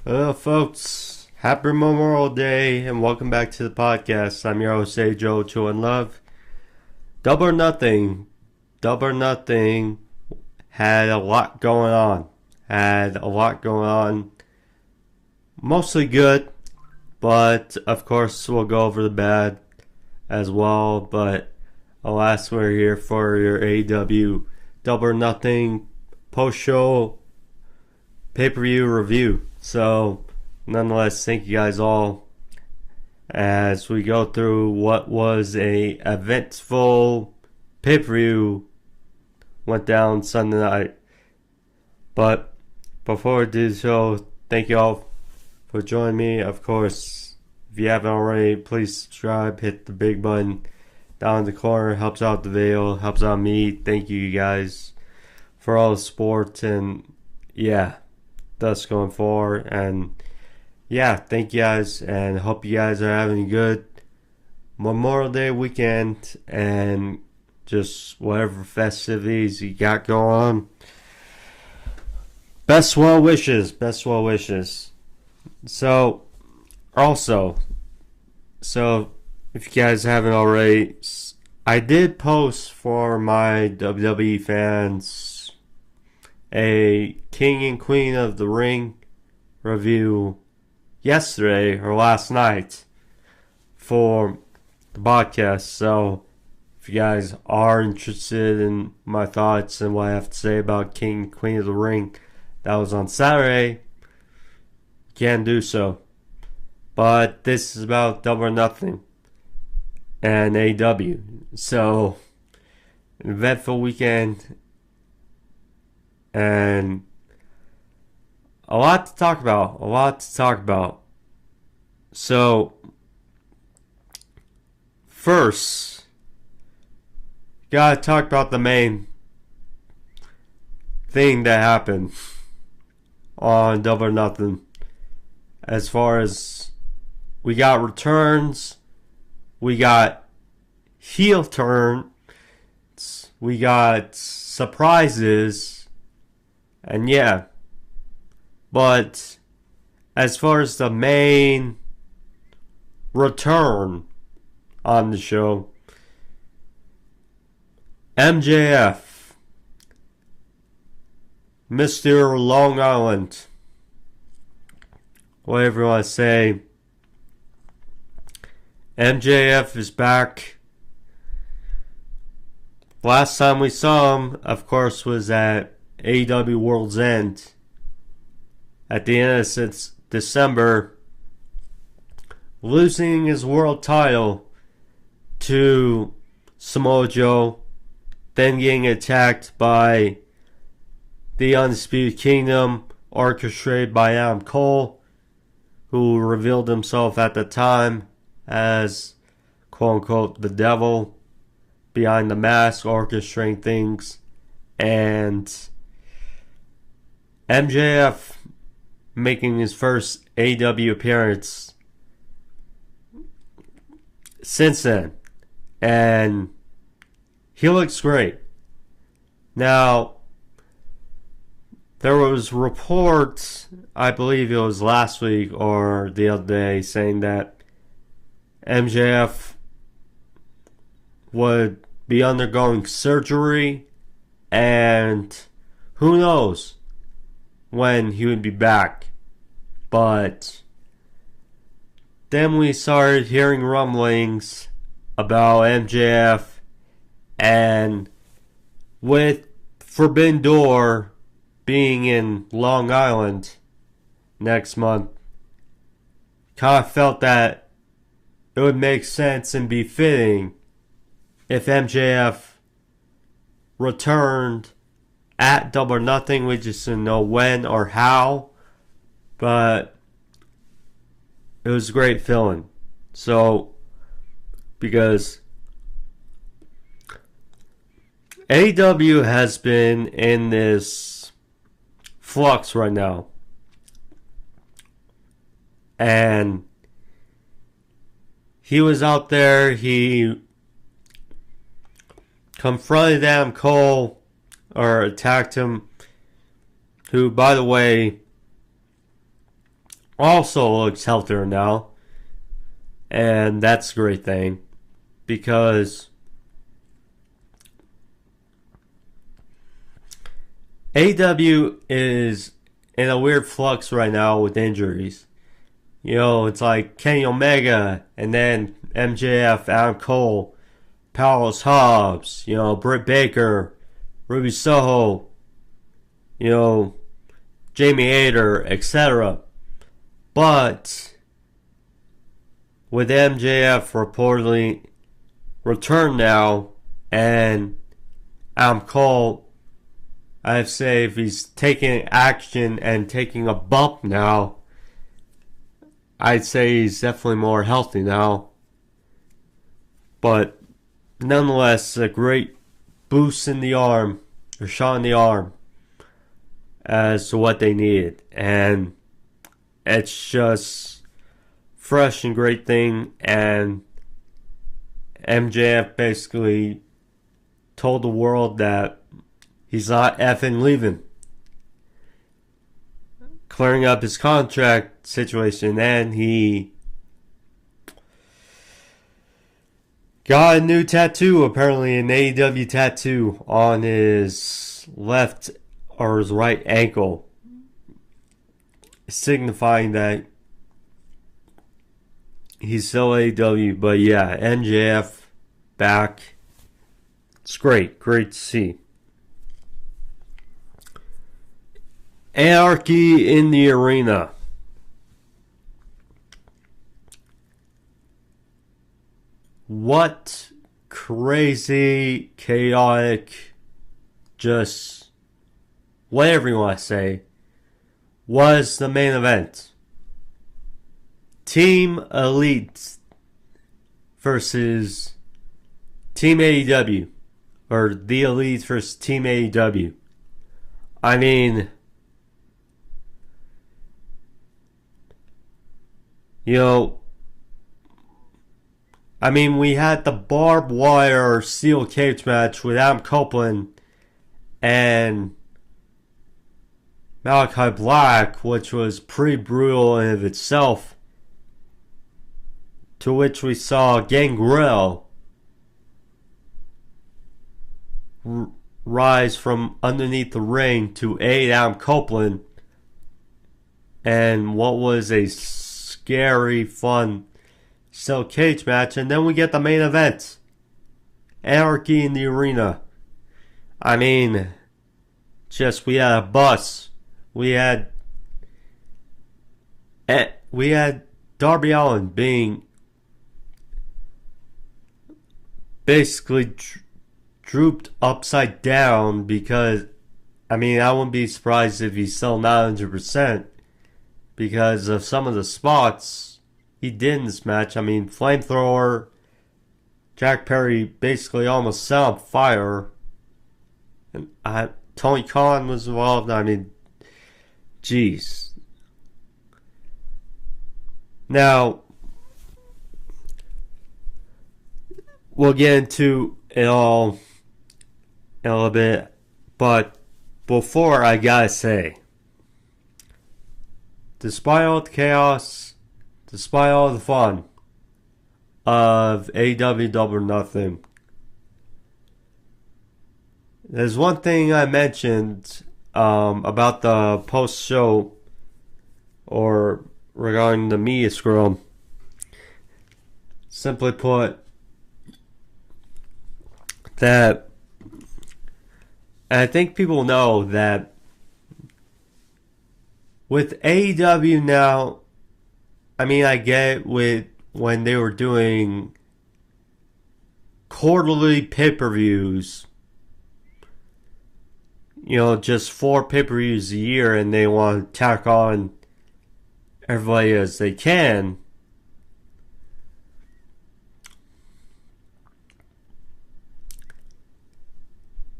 Hello, folks. Happy Memorial Day, and welcome back to the podcast. I'm your host, Joe, Joe and Love. Double or Nothing. Double or Nothing had a lot going on. Mostly good, but of course we'll go over the bad as well. But alas, we're here for your AEW Double or Nothing post-show pay-per-view review. So, nonetheless, thank you guys all as we go through what was a eventful pay-per-view went down Sunday night. But before we do so, thank you all for joining me. Of course, if you haven't already, please subscribe, hit the big button down in the corner. Helps out the video, helps out me. Thank you guys for all the support, and yeah, thus going forward. And yeah, thank you guys, and hope you guys are having a good Memorial Day weekend and just whatever festivities you got going on. Best well wishes. So if you guys haven't already, I did post for my WWE fans a King and Queen of the Ring review yesterday or last night for the podcast. So if you guys are interested in my thoughts and what I have to say about King and Queen of the Ring, that was on Saturday. You can do so. But this is about Double or Nothing and AEW. So, an eventful weekend and a lot to talk about. So, first, gotta talk about the main thing that happened on Double or Nothing. As far as we got returns, we got heel turns, we got surprises, and yeah. But as far as the main return on the show, MJF, Mr. Long Island, whatever you want to say, MJF is back. Last time we saw him, of course, was at AEW World's End at the end of December, losing his world title to Samoa Joe, then getting attacked by the Undisputed Kingdom, orchestrated by Adam Cole, who revealed himself at the time as quote-unquote the devil behind the mask, orchestrating things. And MJF making his first AEW appearance since then, and he looks great. Now, there was reports, I believe it was last week or the other day, saying that MJF would be undergoing surgery, and who knows when he would be back. But then we started hearing rumblings about MJF, and with Forbidden Door being in Long Island next month, kind of felt that it would make sense and be fitting if MJF returned at Double or Nothing. We just didn't know when or how, but it was a great feeling. So, because AEW has been in this flux right now, and he was out there, he confronted Adam Cole, or attacked him, who, by the way, also looks healthier now. And that's a great thing. Because AEW is in a weird flux right now with injuries. You know, it's like Kenny Omega, and then MJF, Adam Cole, Powerhouse Hobbs, you know, Britt Baker, Ruby Soho, you know, Jamie Hayter, etc. But with MJF reportedly returned now, and Adam Cole, I'd say if he's taking action and taking a bump now, I'd say he's definitely more healthy now. But nonetheless, a great boost in the arm, or shot in the arm, as to what they needed. And it's just fresh and great thing. And MJF basically told the world that he's not effing leaving. Clearing up his contract situation, and he got a new tattoo, apparently an AEW tattoo on his left or his right ankle, signifying that he's still AEW. But yeah, MJF back. It's great to see. Anarchy in the arena. What crazy, chaotic, just whatever you want to say, was the main event. Team Elite versus Team AEW. Or the Elite versus Team AEW. I mean, you know, we had the Barbwire steel cage match with Adam Copeland and Malakai Black, which was pretty brutal in of itself. To which we saw Gangrel rise from underneath the ring to aid Adam Copeland. And what was a scary, fun steel cage match. And then we get the main event. Anarchy in the arena. I mean, just we had a bus. We had Darby Allin being basically drooped upside down because, I wouldn't be surprised if he's still not 100% because of some of the spots he did in this match. Flamethrower, Jack Perry basically almost set on fire. And Tony Khan was involved. Jeez. Now, we'll get into it all in a little bit. But before, I gotta say, despite all the chaos, despite all the fun of AEW Double or Nothing, there's one thing I mentioned about the post-show or regarding the media scrum. Simply put, that I think people know that with AEW now, I get it with when they were doing quarterly pay-per-views, just 4 pay-per-views a year, and they want to tack on everybody as they can.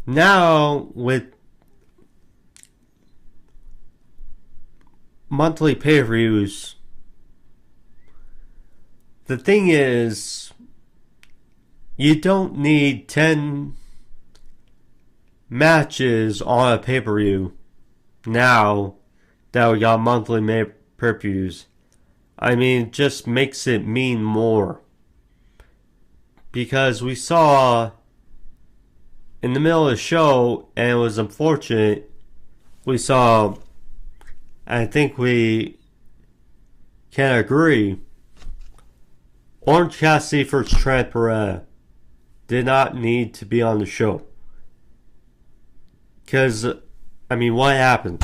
Now, with monthly pay-per-views, the thing is, you don't need 10 matches on a pay-per-view now that we got monthly pay-per-views. I mean, it just makes it mean more. Because we saw in the middle of the show, and it was unfortunate, we saw, I think we can agree, Orange Cassidy for Trent Barreta did not need to be on the show. Because, I mean, what happened?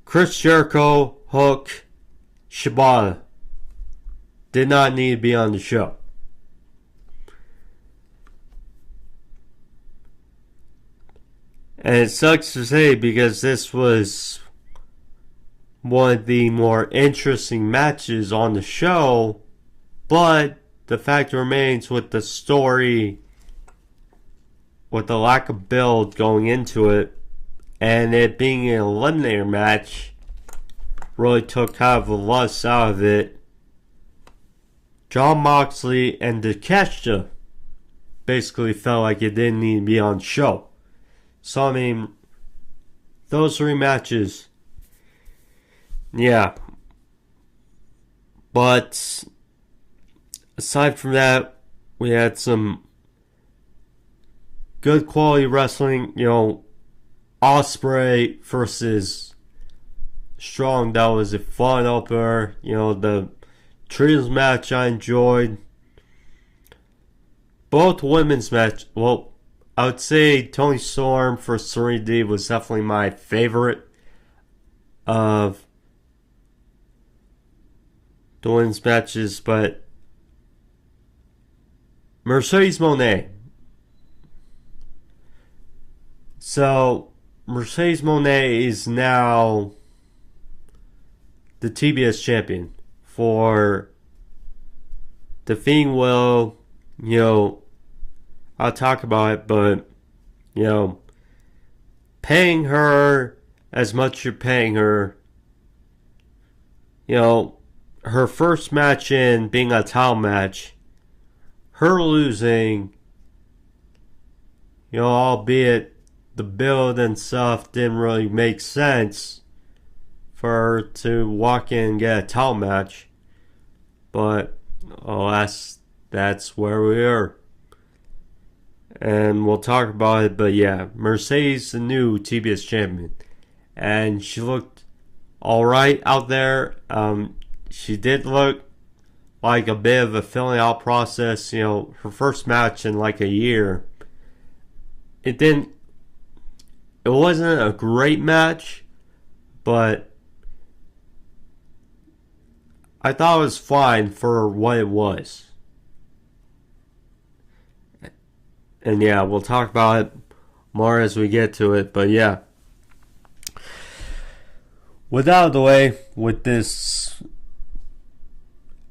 Chris Jericho, Hook, Shibata did not need to be on the show. And it sucks to say because this was one of the more interesting matches on the show, but the fact remains with the story, with the lack of build going into it, and it being an eliminator match, really took kind of the lust out of it. Jon Moxley and Takeshita basically felt like it didn't need to be on show. So, I mean, those three matches, yeah. But aside from that, we had some good quality wrestling. You know, Ospreay versus Strong, that was a fun opener. You know, the trios match I enjoyed. Both women's match, well, I would say Toni Storm for Serena Deeb was definitely my favorite of the women's matches, but Mercedes Mone. So, Mercedes Mone is now the TBS champion for defeating Willow. You know, I'll talk about it, but, you know, paying her as much as you're paying her, you know, her first match in being a title match, her losing, you know, albeit the build and stuff didn't really make sense for her to walk in and get a title match, but alas, that's where we are. And we'll talk about it, but yeah, Mercedes, the new TBS champion. And she looked alright out there. She did look like a bit of a filling out process. You know, her first match in like a year. It wasn't a great match, but I thought it was fine for what it was. And yeah, we'll talk about it more as we get to it. But yeah. With out of the way, with this,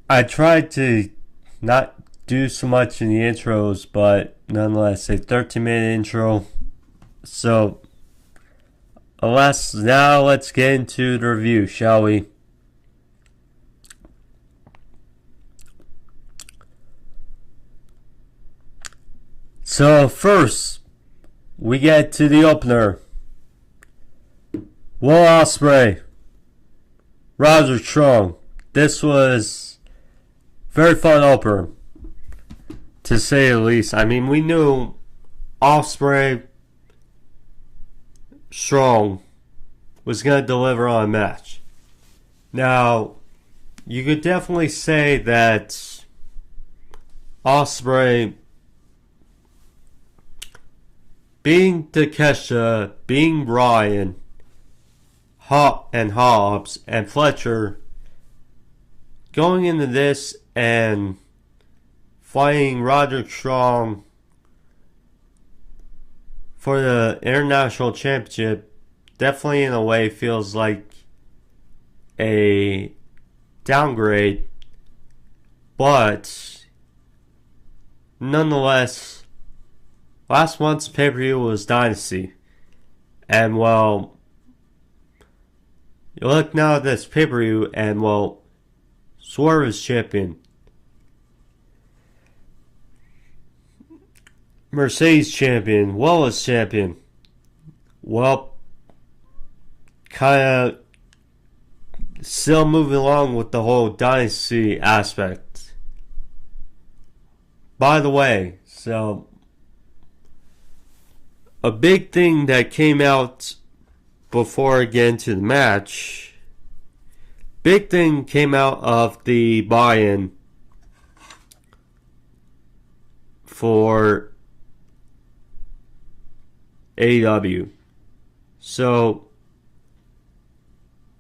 I tried to not do so much in the intros, but nonetheless, a 13-minute intro. So, alas, now let's get into the review, shall we? So first, we get to the opener. Will Ospreay, Roderick Strong. This was very fun opener, to say the least. I mean, we knew Ospreay Strong was going to deliver on a match. Now, you could definitely say that Ospreay, being Takeshita, being Ryan, and Hobbs, and Fletcher, going into this and fighting Roderick Strong for the International Championship, definitely in a way feels like a downgrade, but nonetheless, last month's pay-per-view was Dynasty. And, well, you look now at this pay-per-view, and, well, Swerve is champion. Mercedes champion. Willow is champion. Well, kind of still moving along with the whole dynasty aspect. By the way, so a big thing that came out before I get into the match, big thing came out of the buy-in for AEW. So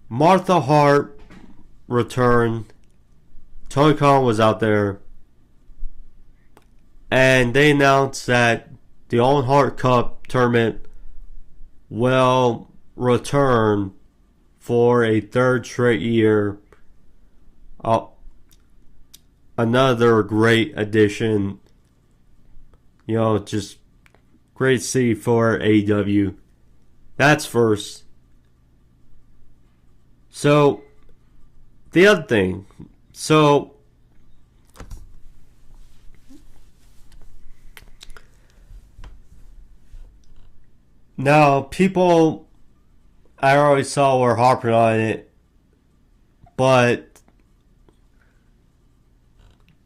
Martha Hart returned. Tony Khan was out there. And they announced that the Owen Hart Cup tournament will return for a third straight year. Another great addition. You know, just great to see for AEW. That's first. So, the other thing. So, now, people I already saw were harping on it, but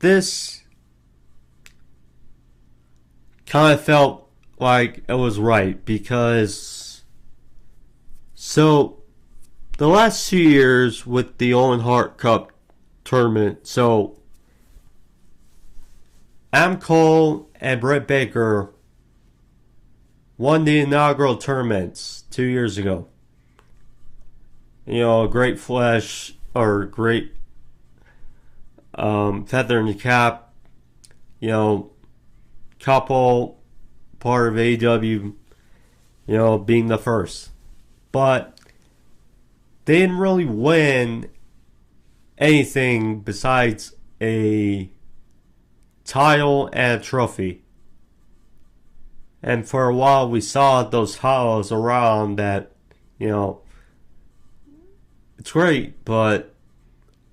this kind of felt like it was right because so the last 2 years with the Owen Hart Cup tournament, so Adam Cole and Britt Baker won the inaugural tournaments 2 years ago. You know, great flash or great feather in the cap. You know, couple part of AEW, you know, being the first. But they didn't really win anything besides a title and a trophy. And for a while we saw those titles around that, you know, it's great, but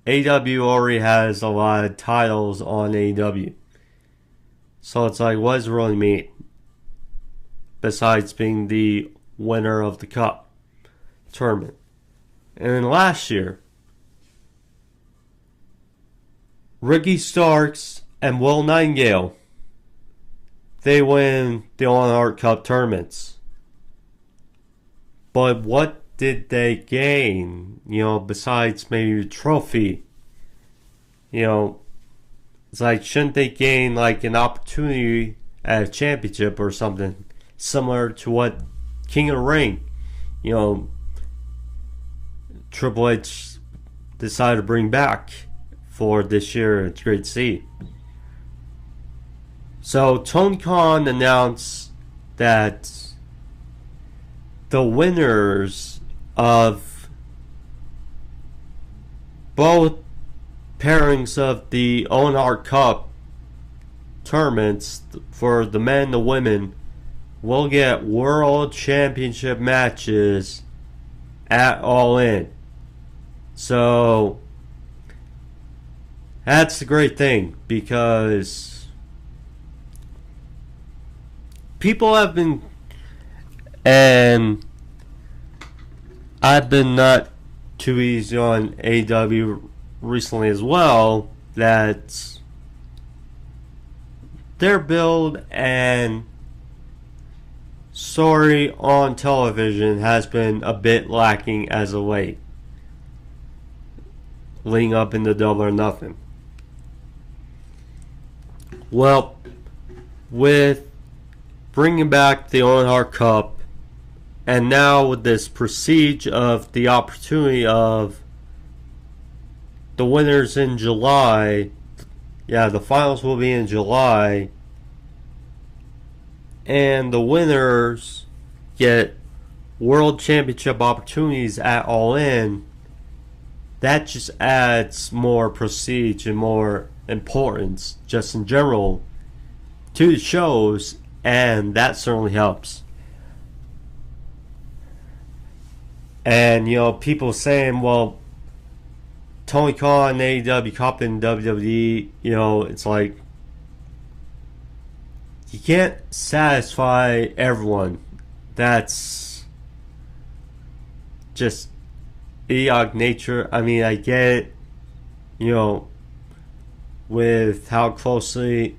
AEW already has a lot of titles on AEW. So it's like, what does it really mean? Besides being the winner of the Cup tournament. And then last year, Ricky Starks and Will Nightingale, they win the Owen Hart Cup tournaments. But what did they gain, you know, besides maybe a trophy? You know, it's like, shouldn't they gain like an opportunity at a championship or something similar to what King of the Ring, you know, Triple H decided to bring back for this year? It's great to see. So Tony Khan announced that the winners of both pairings of the Owen Hart Cup tournaments for the men and the women will get World Championship matches at All In. So that's a great thing because people have been, and I've been not too easy on AEW recently as well, that their build and story on television has been a bit lacking as of late, leading up into Double or Nothing. Well, with bringing back the Owen Hart Cup, and now with this prestige of the opportunity of the winners in July, yeah, the finals will be in July, and the winners get World Championship opportunities at All In, that just adds more prestige and more importance just in general to the shows, and that certainly helps. And, you know, people saying, well, Tony Khan, AEW, Copeland, WWE, you know, it's like, you can't satisfy everyone. That's just idiotic nature. I mean, I get it, with how closely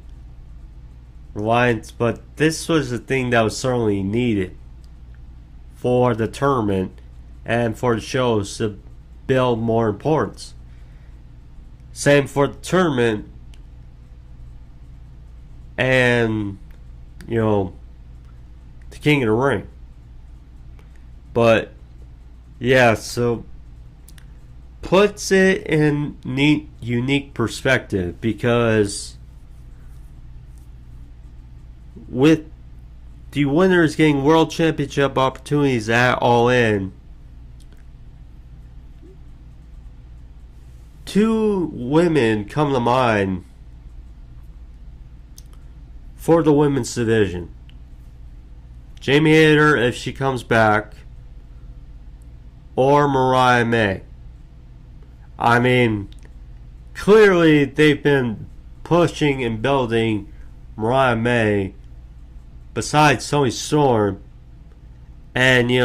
reliant, but this was the thing that was certainly needed for the tournament and for the shows to build more importance. Same for the tournament and, the King of the Ring. But, yeah, so puts it in neat, unique perspective, because with the winners getting World Championship opportunities at All In, two women come to mind for the women's division. Jamie Hayter, if she comes back, or Mariah May. I mean, clearly they've been pushing and building Mariah May besides Toni Storm, and it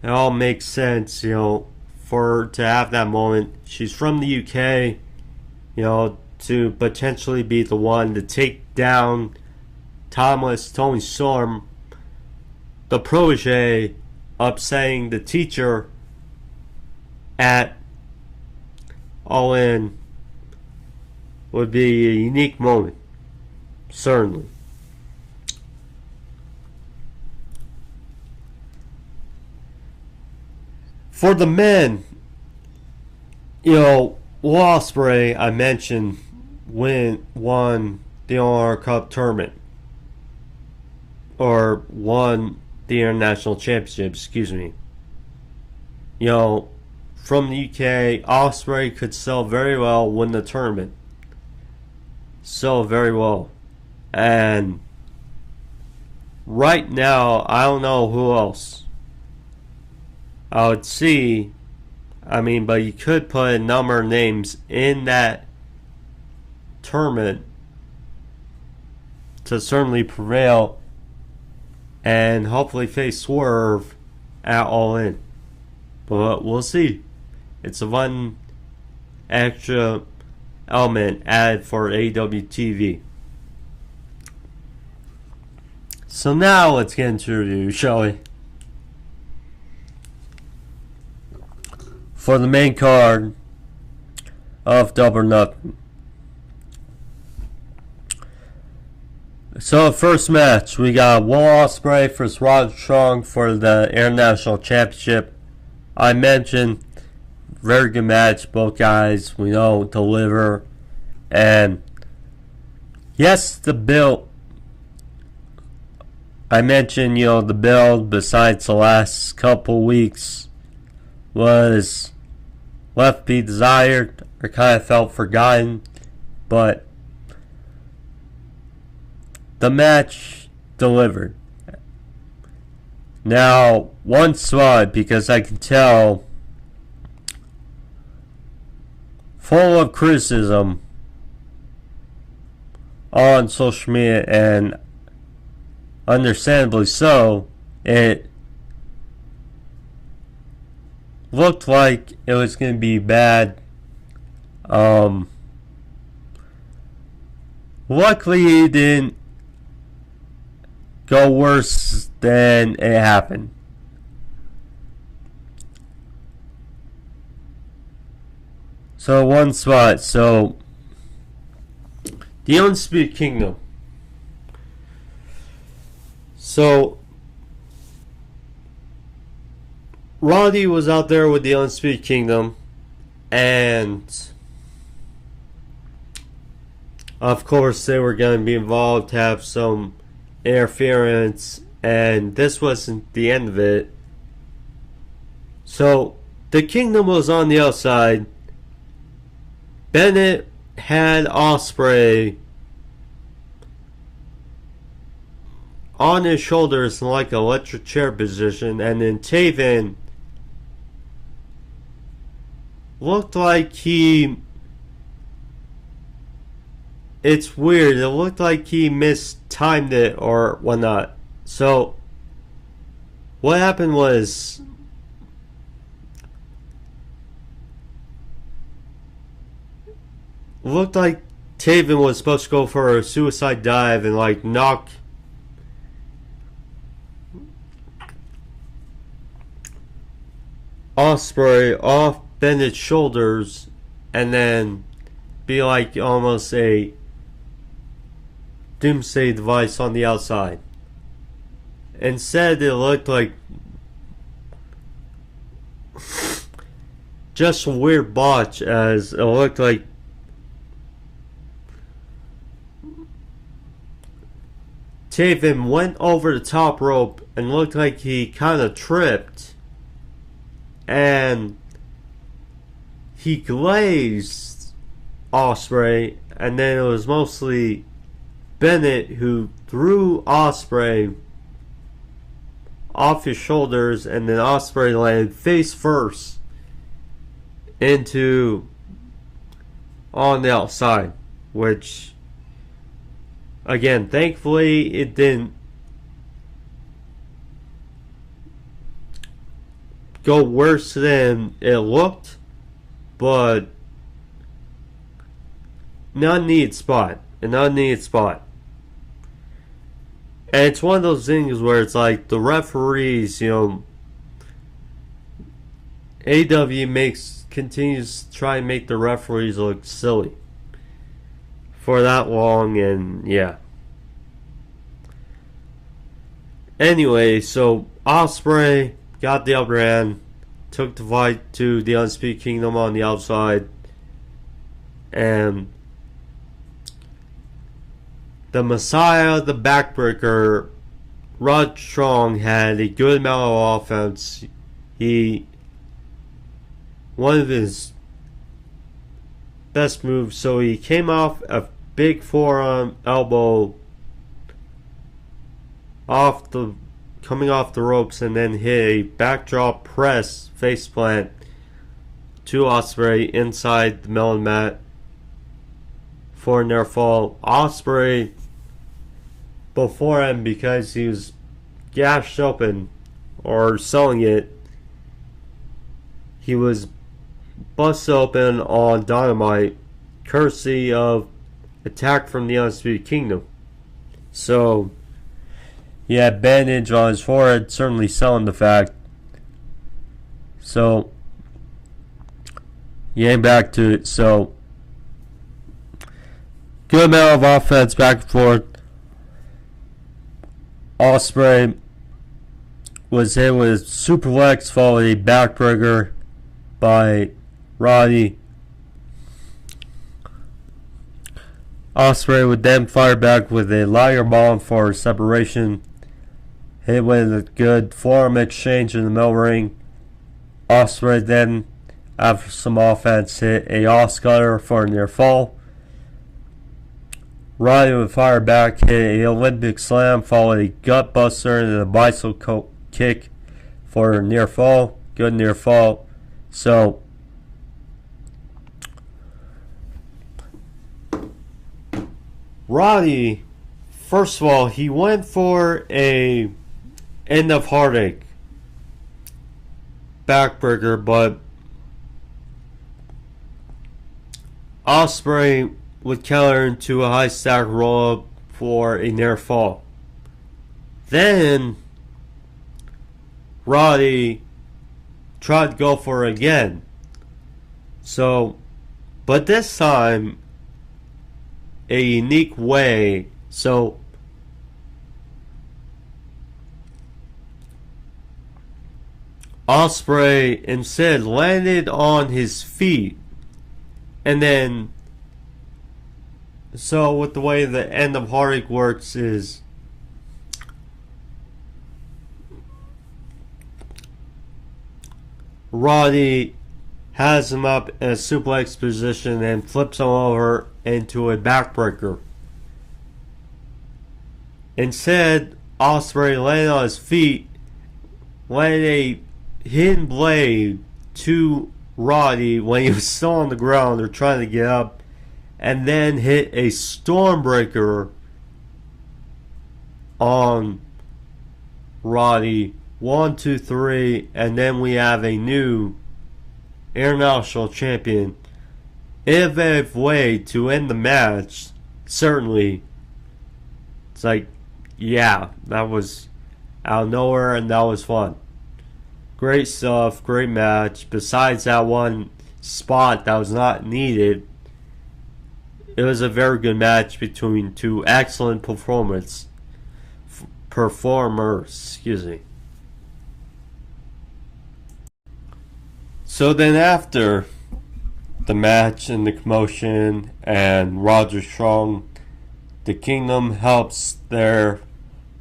all makes sense, for her to have that moment. She's from the UK, to potentially be the one to take down Thomas Toni Storm, the protege, upsetting the teacher at All In, would be a unique moment, certainly. For the men, Will Ospreay, I mentioned, won the Honor Cup tournament, or won the International Championship, excuse me. From the UK, Ospreay could still very well win the tournament. So very well. And right now, I don't know who else I would see. But you could put a number of names in that tournament to certainly prevail and hopefully face Swerve at All In. But we'll see. It's a one extra element added for AEW TV. So now let's get into the review, shall we? For the main card of Double or Nothing. So first match, we got Will Ospreay vs. Roderick Strong for the International Championship. I mentioned, very good match. Both guys, we know, deliver. And yes, the build. I mentioned, the build, besides the last couple weeks, was left to be desired, or kind of felt forgotten. But the match delivered. Now, one spot, because I can tell, full of criticism on social media, and understandably so, it looked like it was going to be bad. Luckily, it didn't go worse than it happened. So one spot. So the Undisputed Kingdom. So Roddy was out there with the Undisputed Kingdom, and of course they were going to be involved, have some interference, and this wasn't the end of it. So the Kingdom was on the outside. Bennett had Ospreay on his shoulders in like an electric chair position, and then Taven looked like it's weird, it looked like he mistimed it or whatnot. So what happened was looked like Taven was supposed to go for a suicide dive and like knock Ospreay off Bennett's shoulders and then be like almost a doomsday device on the outside. Instead, it looked like just a weird botch, as it looked like Taven went over the top rope and looked like he kind of tripped, and he glazed Ospreay, and then it was mostly Bennett who threw Ospreay off his shoulders, and then Ospreay landed face first into on the outside, which again, thankfully it didn't go worse than it looked, but an unneeded spot. And it's one of those things where it's like the referees, AEW continues to try and make the referees look silly for that long, and yeah. Anyway, so Ospreay got the upper hand, took the fight to the Undisputed Kingdom on the outside, and the Messiah, the backbreaker, Rod Strong, had a good amount of offense. One of his best moves, so he came off a big forearm elbow coming off the ropes, and then hit a backdrop press faceplant to Ospreay inside the melon mat for a near fall. Ospreay, beforehand, because he was gashed open or selling it, he was busted open on Dynamite, courtesy of Attack from the Undisputed Kingdom. So he had bandage on his forehead, certainly selling the fact. So getting back to it, so good amount of offense back and forth. Ospreay was hit with superplex, followed a backbreaker by Roddy. Ospreay would then fire back with a Liger bomb for separation. Hit with a good forearm exchange in the middle ring. Ospreay then, after some offense, hit a Oscutter for a near fall. Roddy would fire back, hit a Olympic slam, followed a gut buster and a bicycle kick for a near fall. Good near fall. So Roddy, first of all, he went for a end of heartache backbreaker, but Ospreay would counter into a high stack roll up for a near fall. Then Roddy tried to go for it again. So, but this time a unique way. So Ospreay instead landed on his feet, and then so with the way the end of heartache works is Roddy has him up in a suplex position and flips him over into a backbreaker. Instead, Ospreay landed on his feet, landed a hidden blade to Roddy when he was still on the ground or trying to get up, and then hit a Stormbreaker on Roddy. 1, 2, 3, and then we have a new international champion innovative way to end the match. Certainly, it's like, yeah, that was out of nowhere and that was fun. Great stuff, great match. Besides that one spot that was not needed, it was a very good match between two excellent performers. Excuse me. So then after the match and the commotion and Roger Strong, the Kingdom helps their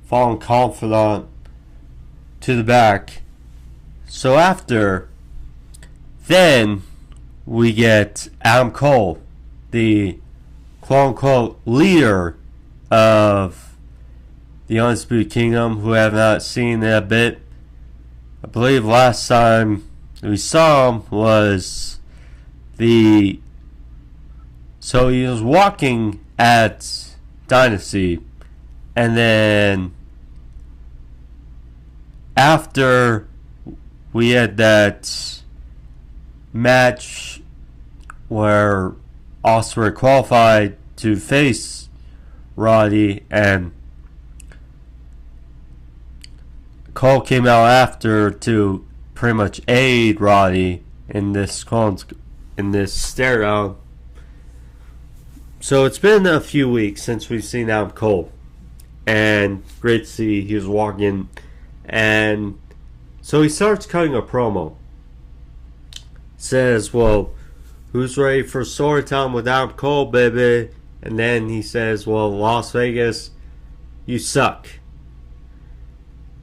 fallen confidant to the back. So after, then we get Adam Cole, the quote-unquote leader of the Undisputed Kingdom, who I have not seen in a bit. I believe last time we saw him was so he was walking at Dynasty, and then after we had that match where Ospreay qualified to face Roddy, and Cole came out after to pretty much aid Roddy in this stare down. So it's been a few weeks since we've seen Adam Cole, and great to see he was walking, and so he starts cutting a promo. Says, well, who's ready for story time with Adam Cole, baby? And then he says, well, Las Vegas, you suck.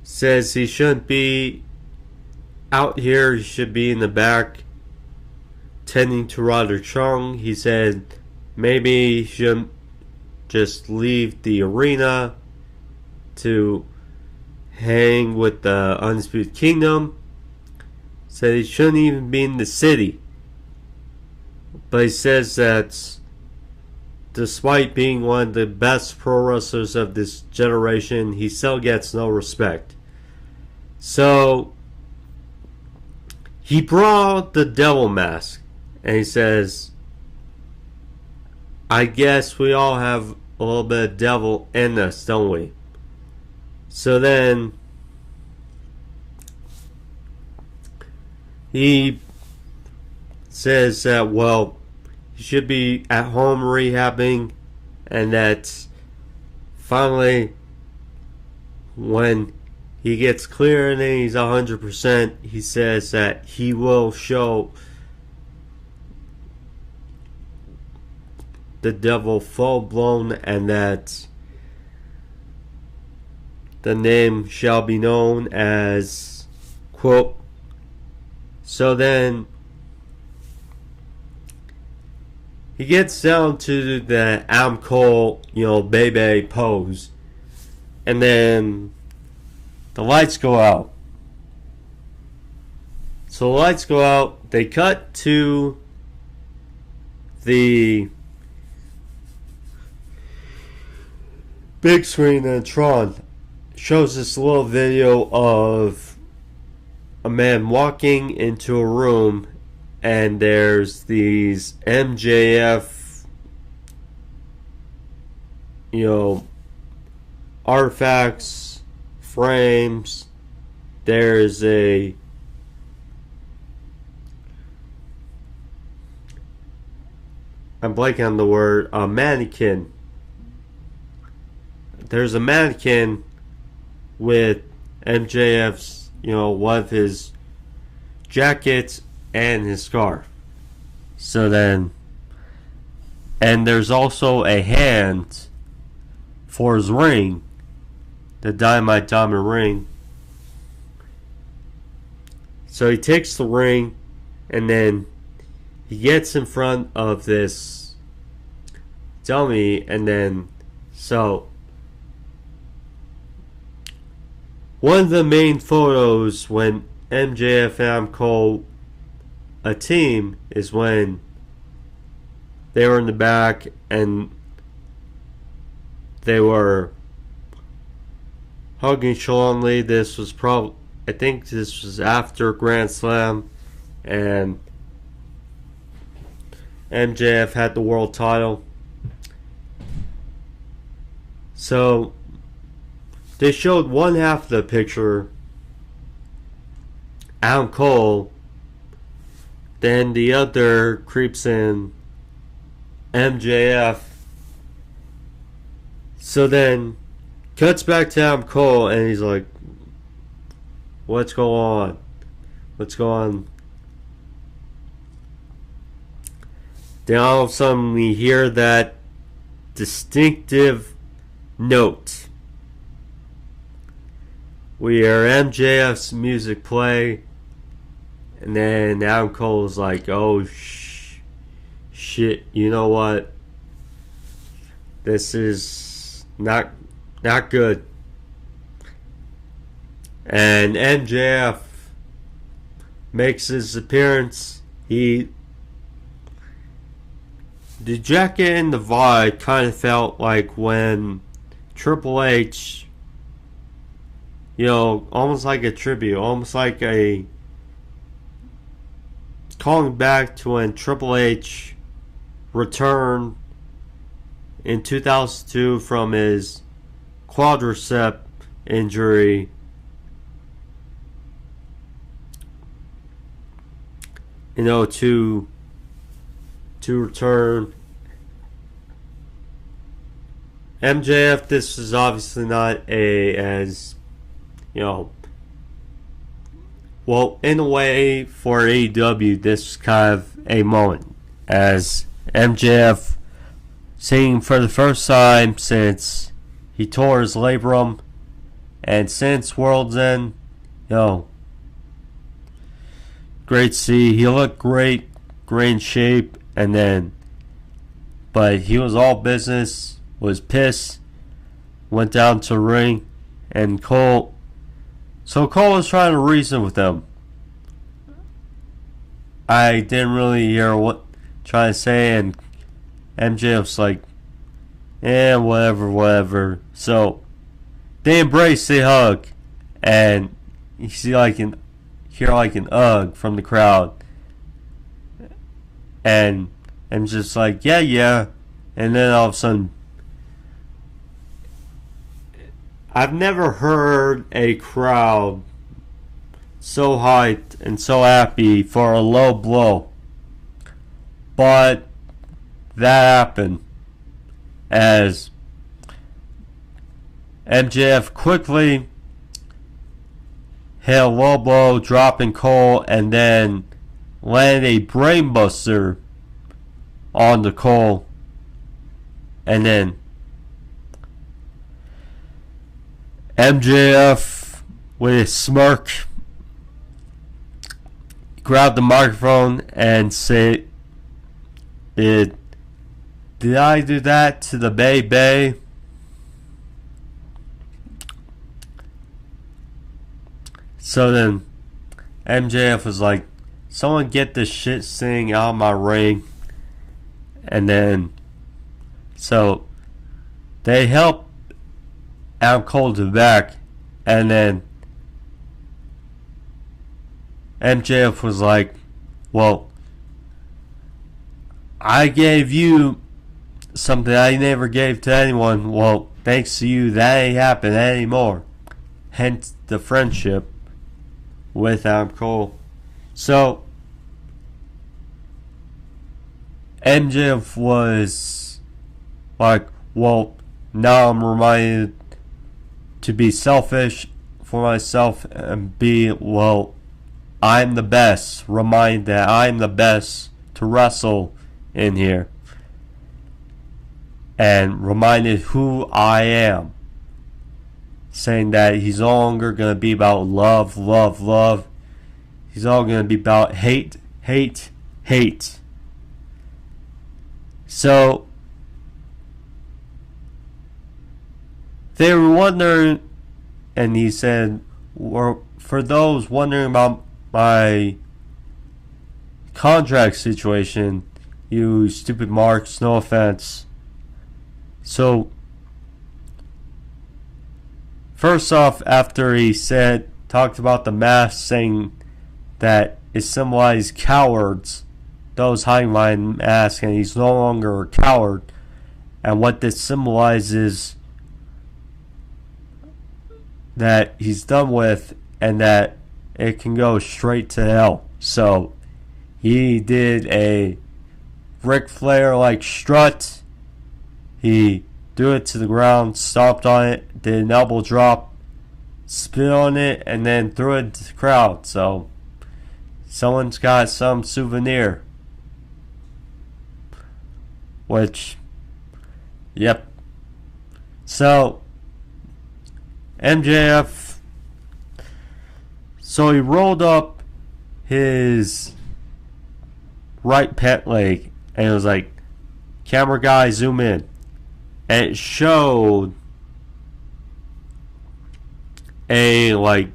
Says he shouldn't be out here, he should be in the back tending to Roderick Strong. He said maybe he shouldn't just leave the arena to hang with the Undisputed Kingdom. Said he shouldn't even be in the city. But he says that despite being one of the best pro wrestlers of this generation, he still gets no respect. So he brought the devil mask, and he says, I guess we all have a little bit of devil in us, don't we? So then he says that, well, he should be at home rehabbing, and that finally when he gets clear and then he's 100%, he says that he will show the devil full blown, and that the name shall be known as, quote. So then he gets down to the Adam Cole, baby pose, and then the lights go out. So the lights go out. They cut to the big screen, and Tron shows this little video of a man walking into a room, and there's these MJF, artifacts, frames. There's I'm blanking on the word, a mannequin. There's a mannequin with MJF's, one of his jackets and his scarf. So then, and there's also a hand for his ring, the Dynamite Diamond ring. So he takes the ring, and then he gets in front of this dummy, and then, so one of the main photos when MJF and Adam Cole a team is when they were in the back and they were hugging Shalom. This was I think this was after Grand Slam, and MJF had the world title. So they showed one half of the picture, Adam Cole, then the other creeps in MJF. So then cuts back to Adam Cole and he's like, what's going on? What's going on? Then all of a sudden we hear that distinctive note. We hear MJF's music play, and then Adam Cole's like, oh shit, you know what? This is not good. And MJF makes his appearance. The jacket and the vibe kind of felt like when Triple H, almost like a tribute, almost like a calling back to when Triple H returned in 2002 from his quadricep injury. To return. MJF, this is obviously not as well, in a way, for AEW, this is kind of a moment as MJF singing for the first time since he tore his labrum, and since World's End, great to see. He looked great in shape, but he was all business, was pissed, went down to the ring, and Cole was trying to reason with him. I didn't really hear what trying to say, and MJF's like, whatever. So they embrace, they hug, and you see hear an ugh from the crowd, and I'm just like, yeah, and then all of a sudden, I've never heard a crowd so hyped and so happy for a low blow. But that happened as MJF quickly hit a low blow, dropping Cole, and then landed a brainbuster on the Cole. And then MJF, with a smirk, grabbed the microphone and said, Did I do that to the Bay? So then MJF was like, someone get this shit thing out of my ring. And then, so they helped Adam Cole to the back, and then MJF was like, well, I gave you something I never gave to anyone. Well, thanks to you, that ain't happening anymore. Hence the friendship with Adam Cole. So MJF was like, well, now I'm reminded to be selfish for myself and be, well, I'm the best. Remind that I'm the best to wrestle in here. And reminded who I am. Saying that he's no longer going to be about love. He's all going to be about hate. So they were wondering, and he said, for those wondering about my contract situation, you stupid marks, no offense. So, first off, after he talked about the mask, saying that it symbolized cowards, those hiding behind masks, and he's no longer a coward. And what this symbolizes that he's done with, and that it can go straight to hell. So he did a Ric Flair like strut. He threw it to the ground, stomped on it, did an elbow drop, spit on it, and then threw it to the crowd. So someone's got some souvenir. Which, yep. So MJF, so he rolled up his right pant leg, and it was like, camera guy, zoom in. And it showed a like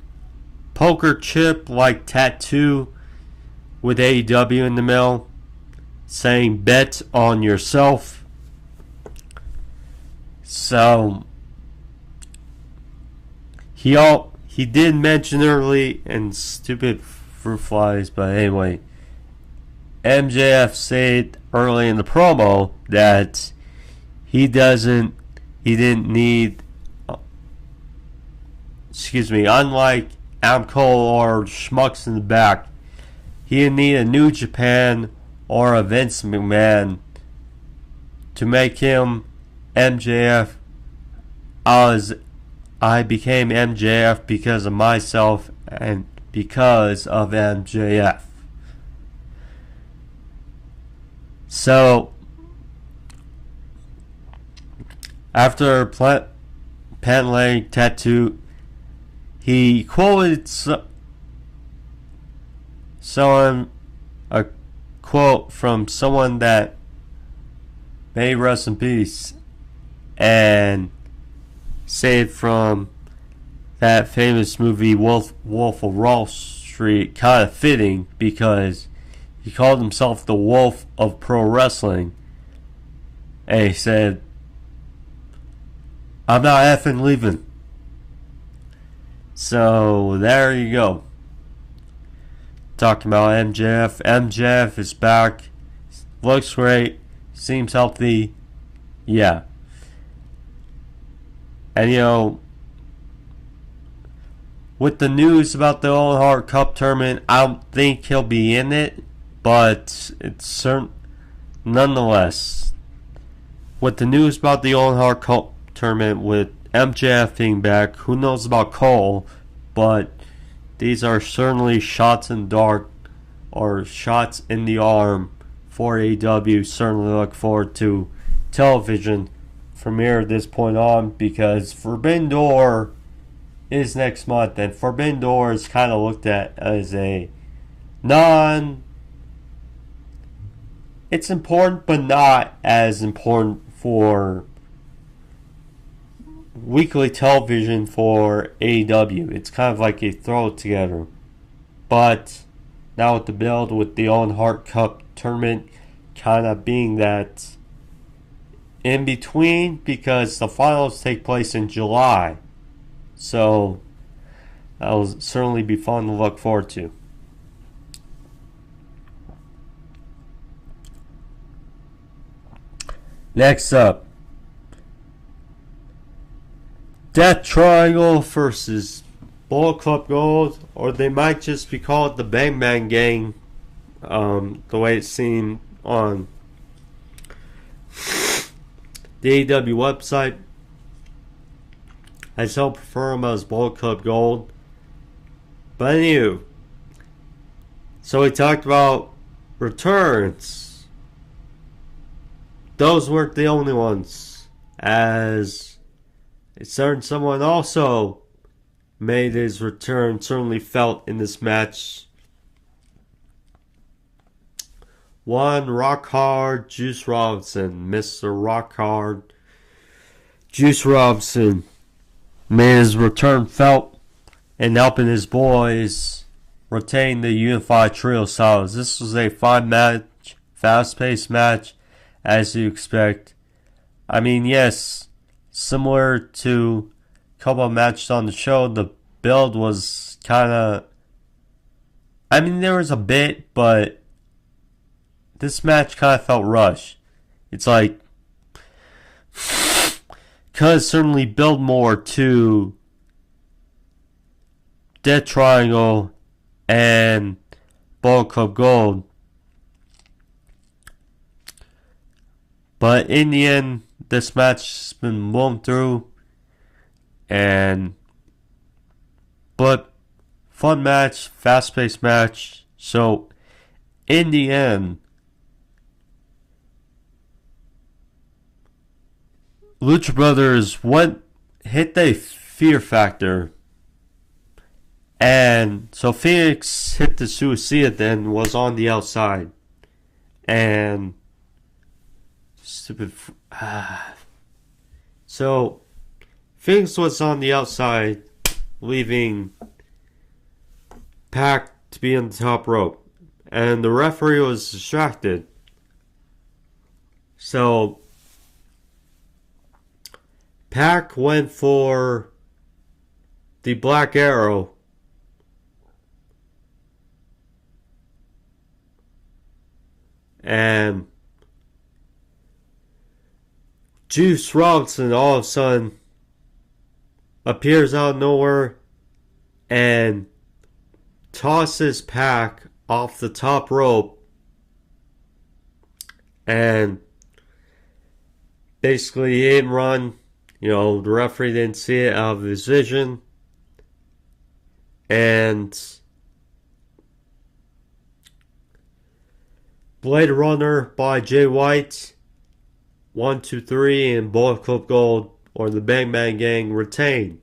poker chip like tattoo with AEW in the middle saying bet on yourself. So he did mention early, and stupid fruit flies, but anyway, MJF said early in the promo that he didn't need, unlike Adam Cole or Schmucks in the back, he didn't need a New Japan or a Vince McMahon to make him MJF. I became MJF because of myself and because of MJF. So after pant leg tattoo, he quoted a quote from someone that may rest in peace, and saved from that famous movie Wolf of Wall Street, kind of fitting because he called himself the Wolf of Pro Wrestling, and he said, I'm not effing leaving. So there you go. Talking about MJF. MJF is back. Looks great. Seems healthy. Yeah. And with the news about the Owen Hart Cup tournament, I don't think he'll be in it, but it's certain. Nonetheless, with the news about the Owen Hart Cup tournament, with MJF being back, who knows about Cole, but these are certainly shots in the dark, or shots in the arm for AEW. Certainly look forward to television from here at this point on, because Forbidden Door is next month, and Forbidden Door is kind of looked at as a it's important, but not as important for weekly television for AEW. It's kind of like a throw it together. But now with the build with the Owen Hart Cup tournament kind of being that in between, because the finals take place in July. So that'll certainly be fun to look forward to. Next up, Death Triangle versus Bullet Club Gold, or they might just be called the Bang Bang Gang, the way it's seen on the AEW website. I still prefer them as Bullet Club Gold. But anyway, so we talked about returns. Those weren't the only ones, as a certain someone also made his return, certainly felt in this match. One Rock Hard Juice Robinson, Mr. Rock Hard Juice Robinson, made his return felt and helping his boys retain the unified trio styles. This was a fun match, fast-paced match, as you expect. I mean, yes, similar to a couple of matches on the show, the build was kind of... I mean, there was a bit, but this match kind of felt rushed. It's like, could certainly build more to Death Triangle and Bullet Club Gold. But in the end, this match has been blown through. But fun match, fast-paced match. So, in the end, Lucha Brothers hit the fear factor. And so Phoenix hit the Suicida, then was on the outside. And so Phoenix was on the outside, leaving Pac to be on the top rope. And the referee was distracted. So Pac went for the Black Arrow. And Juice Robinson all of a sudden appears out of nowhere and tosses Pac off the top rope and basically hit and run. You know, the referee didn't see it out of his vision. And Blade Runner by Jay White, 1, 2, 3, and Bullet Club Gold, or the Bang Bang Gang, retain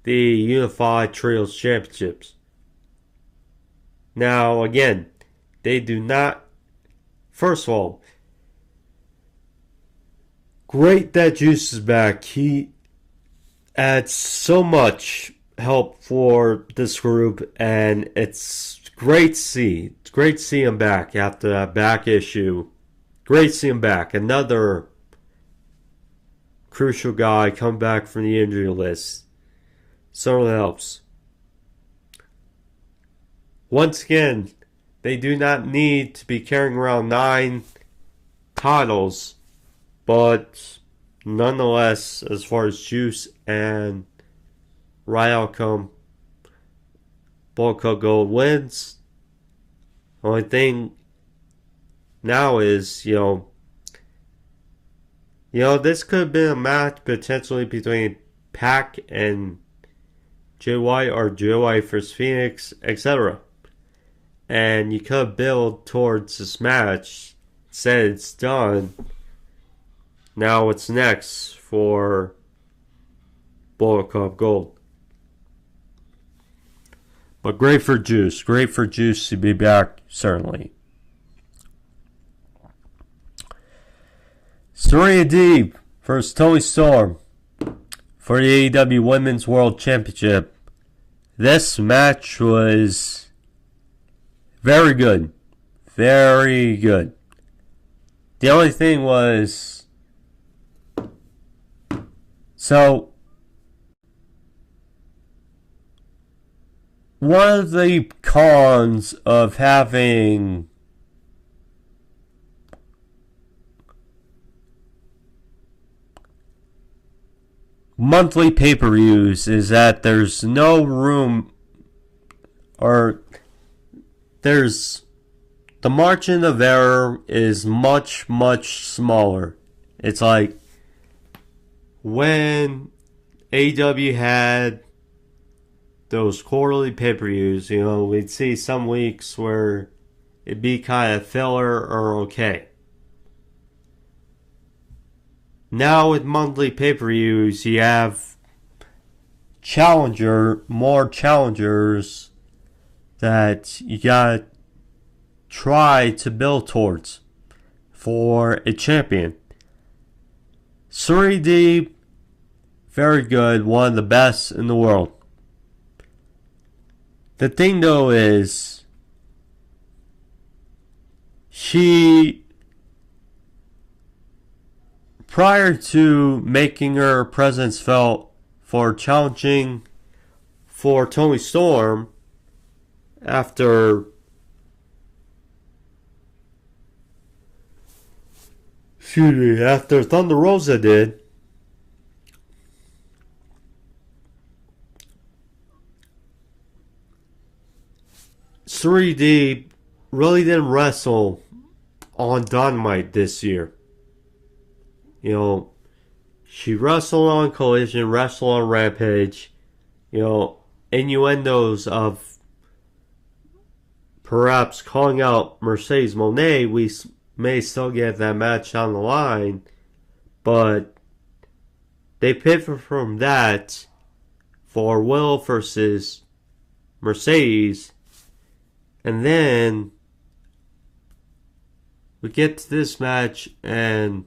the Unified Trios Championships. Now, again, they do not. First of all, great that Juice is back. He adds so much help for this group, and it's great to see. It's great to see him back after that back issue. Great to see him back. Another crucial guy come back from the injury list. Certainly helps. Once again, they do not need to be carrying around 9 titles, but nonetheless, as far as Juice and right outcome, Bullet Club Gold wins. Only thing now is, this could have been a match potentially between Pac and Jay White, or Jay White versus Phoenix, etc. And you could build towards this match. Said it's done. Now what's next for Bullet Club Gold? But great for Juice. Great for Juice to be back, certainly. Serena Deeb versus Toni Storm for the AEW Women's World Championship. This match was very good. Very good. The only thing was, so one of the cons of having monthly pay-per-views is that there's no room, or there's, the margin of error is much, much smaller. It's like when AEW had those quarterly pay-per-views, we'd see some weeks where it'd be kind of filler or okay. Now with monthly pay-per-views, you have more challengers that you gotta try to build towards for a champion. Serena Deeb, very good, one of the best in the world. The thing though is, she, prior to making her presence felt for challenging for Toni Storm after excuse me, after Thunder Rosa did, Serena really didn't wrestle on Dynamite this year. You know, she wrestled on Collision, wrestled on Rampage. You know, innuendos of perhaps calling out Mercedes Moné. We may still get that match on the line, but they pivot from that for Willow versus Mercedes, and then we get to this match and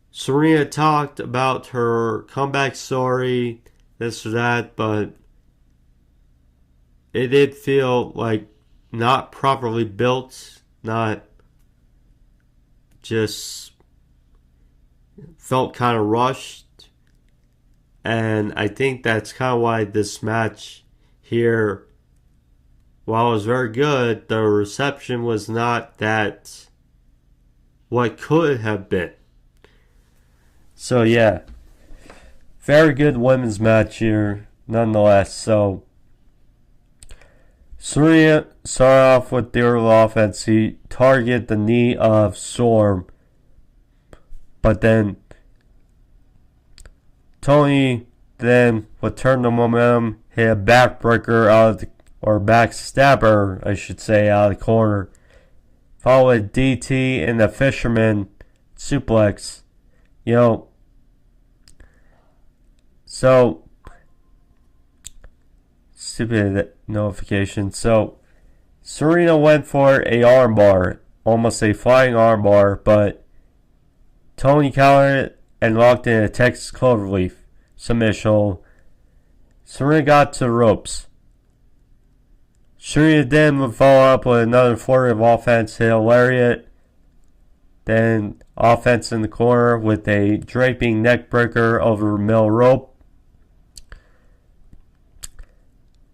Serena talked about her comeback story, this or that, but it did feel like not properly built, not just felt kind of rushed. And I think that's kind of why this match here, while it was very good, the reception was not that what could have been. So yeah, very good women's match here, nonetheless. So Serena started off with the early offense. He targeted the knee of Storm, but then Toni then would turn the momentum, hit a backbreaker out of the, or backstabber, I should say, out of the corner. Followed with DT and the Fisherman suplex. You know, so stupid notification. So Serena went for a armbar, almost a flying armbar, but Toni countered it and locked in a Texas Cloverleaf submission. Serena got to the ropes. Serena then would follow up with another flurry of offense, hit a lariat, then offense in the corner with a draping neckbreaker over middle rope.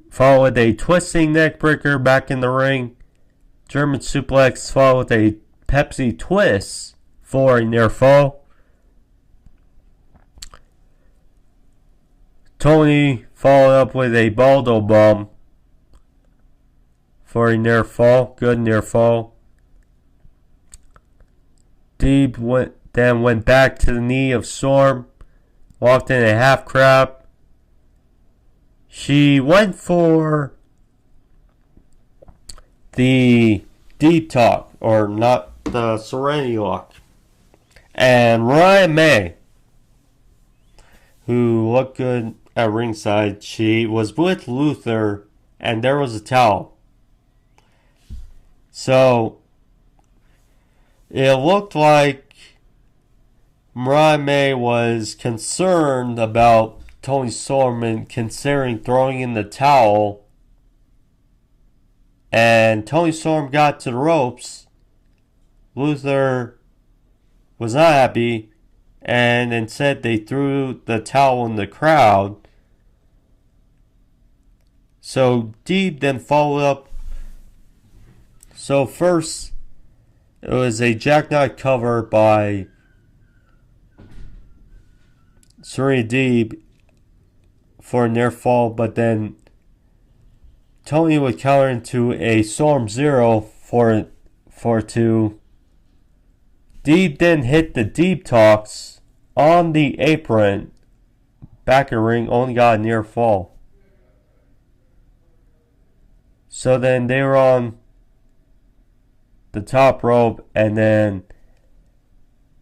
Followed with a twisting neckbreaker back in the ring. German suplex followed with a Pepsi twist for a near fall. Toni followed up with a Baldo bomb for a near fall. Good near fall. Deeb went back to the knee of Storm. Walked in a half crab. She went for the deep talk, or not the Serenity lock. And Ryan May, who looked good at ringside, she was with Luther, and there was a towel. So it looked like Mariah May was concerned about Toni Storm and considering throwing in the towel. And Toni Storm got to the ropes. Luther was not happy, and instead they threw the towel in the crowd. So Deeb then followed up. So first, it was a jackknife cover by Serena Deeb for a near fall, but then Toni would counter into a Storm Zero for two. Deeb then hit the deep talks on the apron. Back in the ring, only got a near fall. So then they were on the top rope, and then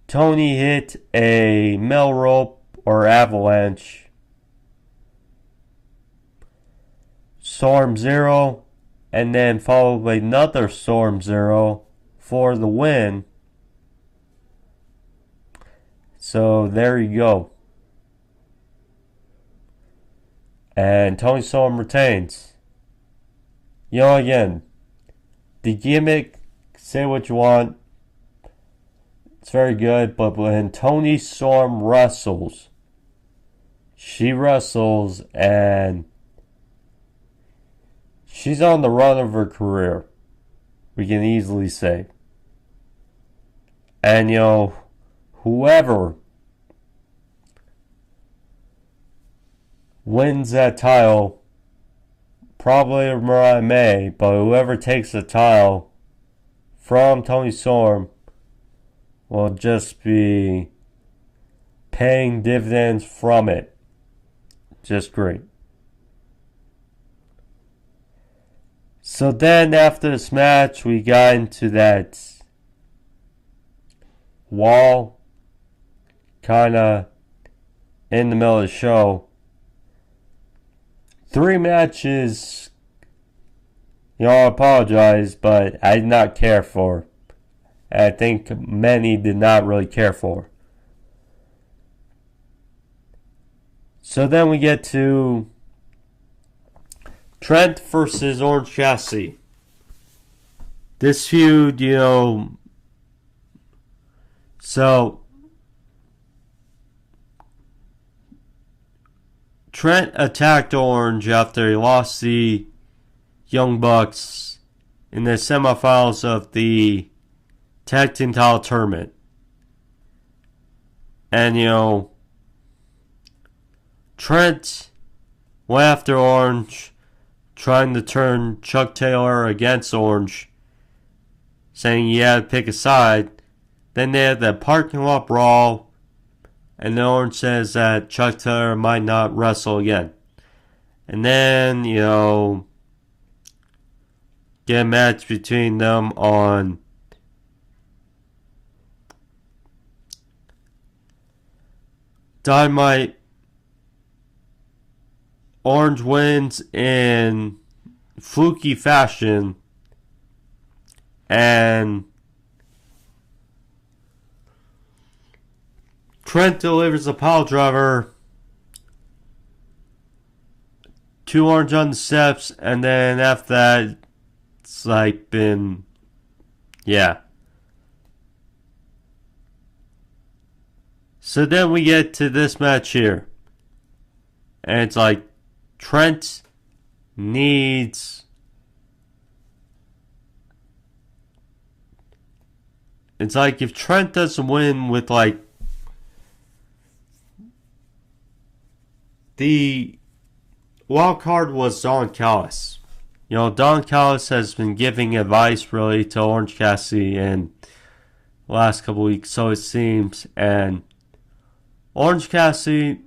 Toni hit a middle rope or avalanche. Storm Zero, and then followed by another Storm Zero for the win. So there you go. And Toni Storm retains. You know, again, the gimmick, say what you want, it's very good, but when Toni Storm wrestles, she wrestles and she's on the run of her career, we can easily say. And, whoever wins that title, probably Mariah May, but whoever takes the title from Toni Storm will just be paying dividends from it. Just great. So then after this match, we got into that wall kind of in the middle of the show. 3 matches, I apologize, but I did not care for. I think many did not really care for. So then we get to Trent versus Orange Cassidy. This feud, so Trent attacked Orange after he lost the Young Bucks in the semifinals of the Tag Team Title Tournament. And, Trent went after Orange, trying to turn Chuck Taylor against Orange, saying he had to pick a side. Then they had that parking lot brawl, and then Orange says that Chuck Taylor might not wrestle again. And then, get a match between them on Dynamite. Orange wins in fluky fashion, and Trent delivers a pile driver to Orange on the steps, and then after that, it's like been, So then we get to this match here, and it's like Trent needs It's like if Trent doesn't win with the wild card was Don Callis. Don Callis has been giving advice really to Orange Cassidy in the last couple weeks, so it seems, and Orange Cassidy,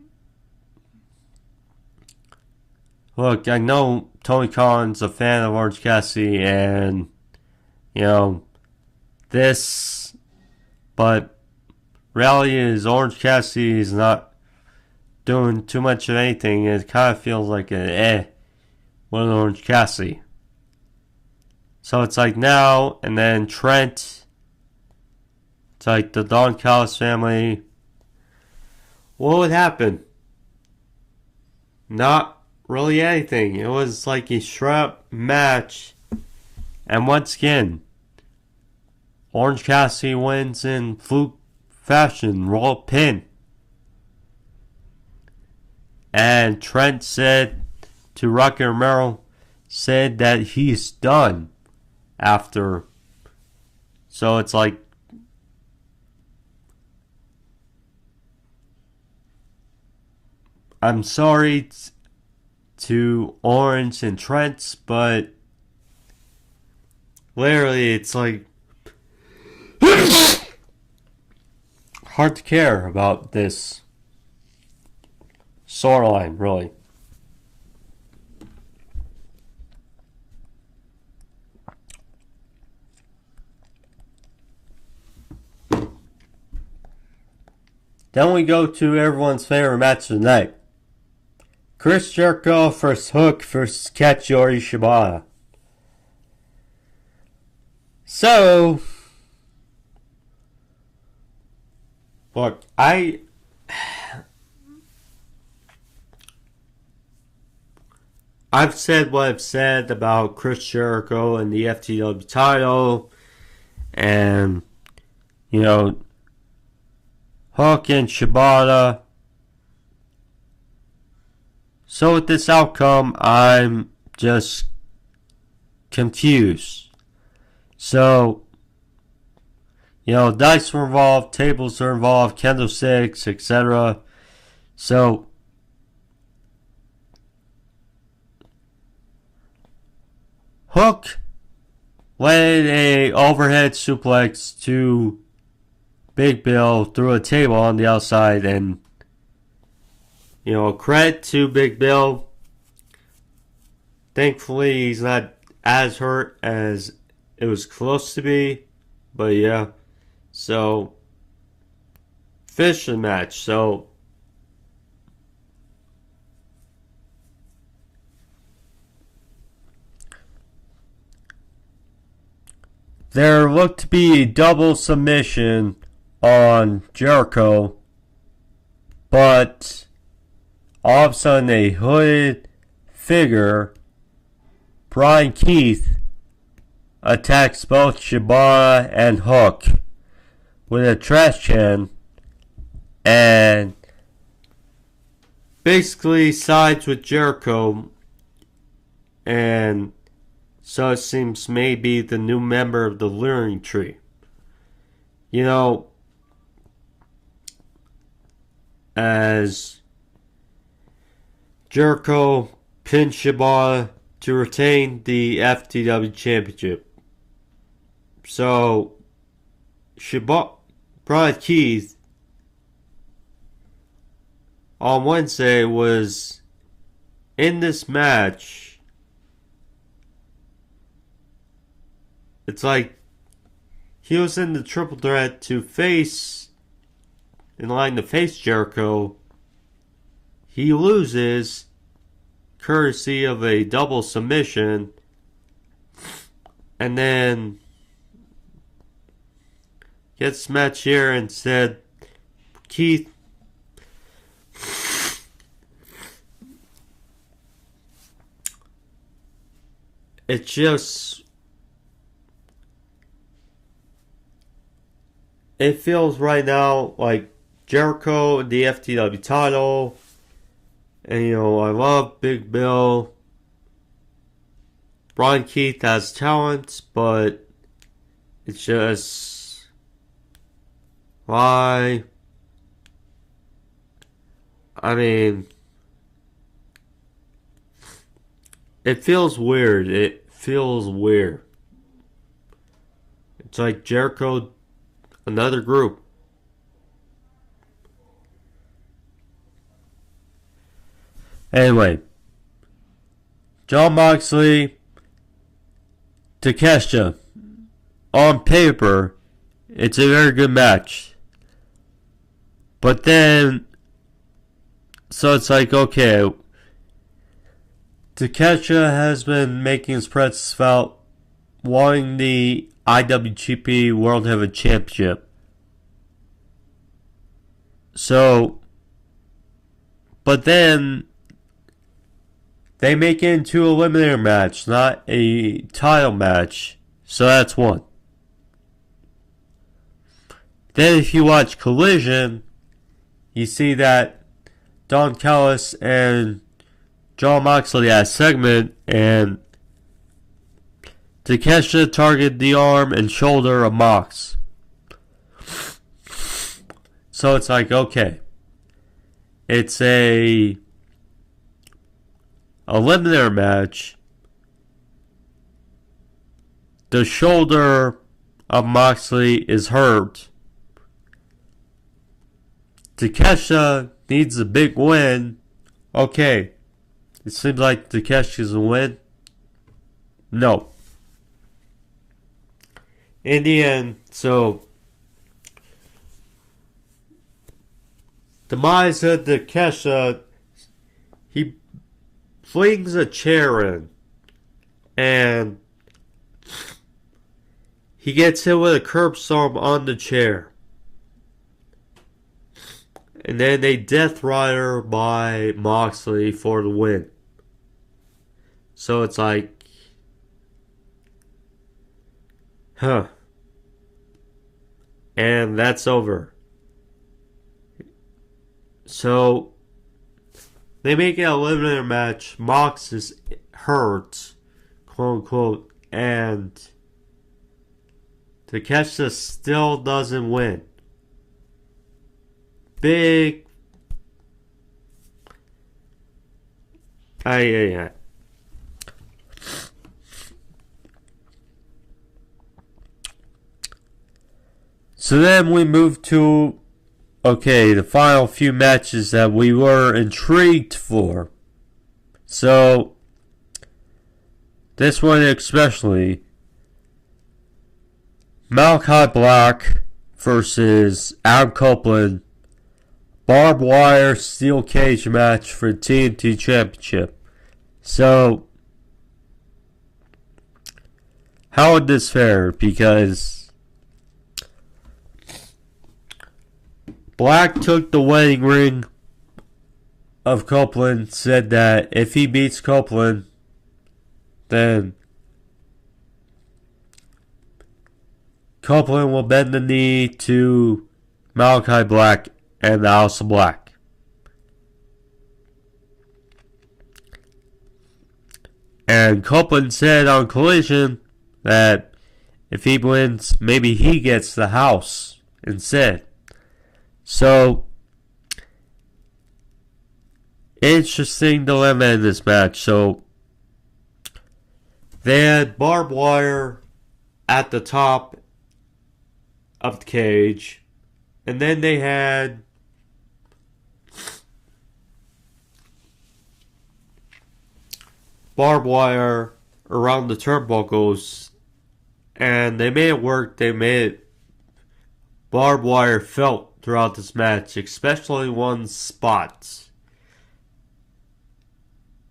look, I know Tony Khan's a fan of Orange Cassidy and, but reality is Orange Cassidy is not doing too much of anything. It kind of feels like with Orange Cassidy. So it's like now, and then Trent, it's like the Don Callis family. What would happen? Not really anything. It was like a strap match. And once again, Orange Cassidy wins in fluke fashion, roll pin. And Trent said to Rocky Romero, said that he's done after. So it's like, I'm sorry to Orange and Trent, but literally it's like hard to care about this storyline, really. Then we go to everyone's favorite match of the night. Chris Jericho versus Hook versus Katsyori Shibata. So, look, I've said what I've said about Chris Jericho and the FTW title, and, Hook and Shibata. So with this outcome, I'm just confused. So, dice were involved, tables were involved, candlesticks, etc. So, Hook landed a overhead suplex to Big Bill through a table on the outside, and credit to Big Bill. Thankfully, he's not as hurt as it was close to be, but yeah. So, finish the match. So, there looked to be a double submission on Jericho, but all of a sudden a hooded figure, Brian Keith, attacks both Shibata and Hook with a trash can and basically sides with Jericho, and so it seems maybe the new member of the Luring Tree. As Jericho pinned Shibata to retain the FTW Championship. So, Brian Keith on Wednesday was in this match. It's like he was in the triple threat in line to face Jericho. He loses courtesy of a double submission, and then gets match here and said Keith it feels right now like Jericho the FTW title, and I love Big Bill. Brian Keith has talent, but it's just why? I mean, it feels weird. It's like Jericho, another group. Anyway, Jon Moxley, Takeshita. On paper, it's a very good match. But then, so it's like, okay, Takeshita has been making his presence felt, wanting the IWGP World Heavyweight Championship. So, but then they make it into a eliminator match, not a title match. So that's one. Then if you watch Collision, you see that Don Callis and Jon Moxley had a segment, and Takeshita targeted the arm and shoulder of Mox. So it's like, okay, it's a eliminator match. The shoulder of Moxley is hurt. Takeshita needs a big win. Okay, it seems like Takeshita's a win. No. In the end, so demise of Takeshita, he flings a chair in, and he gets hit with a curb stomp on the chair. And then a Death Rider by Moxley for the win. So it's like, huh. And that's over. So they make it a eliminator match. Mox is hurt, quote unquote, and Takeshita still doesn't win. Big. Ay. So then we move to, the final few matches that we were intrigued for. So, this one especially, Malakai Black versus Adam Copeland, Barbwire steel cage match for TNT Championship. So, how would this fare? Because Black took the wedding ring of Copeland, said that if he beats Copeland, then Copeland will bend the knee to Malakai Black and the House of Black. And Copeland said on Collision that if he wins, maybe he gets the house instead. So, interesting dilemma in this match. So, they had barbed wire at the top of the cage, and then they had barbed wire around the turnbuckles, and they made it work. They made barbed wire felt throughout this match, especially one spot.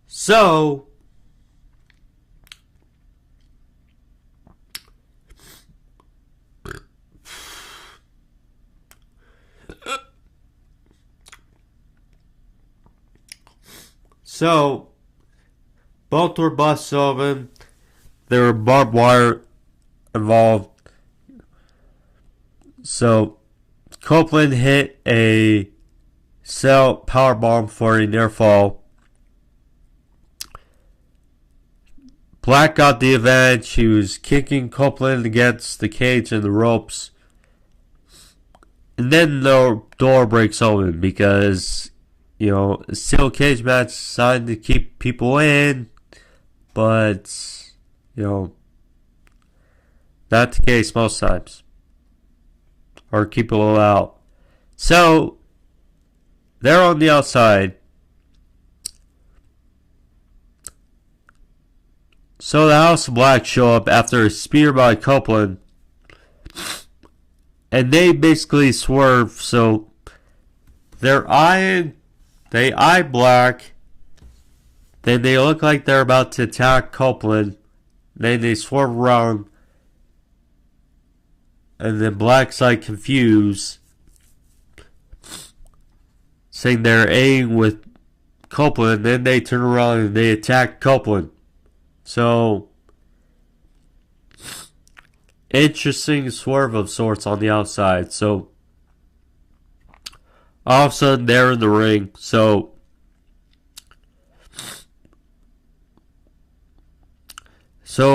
So, both were busted open. There were barbed wire involved. So, Copeland hit a cell powerbomb for a near fall. Black got the advantage. He was kicking Copeland against the cage and the ropes. And then the door breaks open because, a steel cage match designed to keep people in. But, not the case most times. Or keep people out. So, they're on the outside. So the House of Black show up after a spear by Copeland. And they basically swerve. So, they eye Black. Then they look like they're about to attack Copeland. Then they swerve around. And then Black's like confused, saying they're aiming with Copeland. Then they turn around and they attack Copeland. So, interesting swerve of sorts on the outside. So, all of a sudden they're in the ring. So,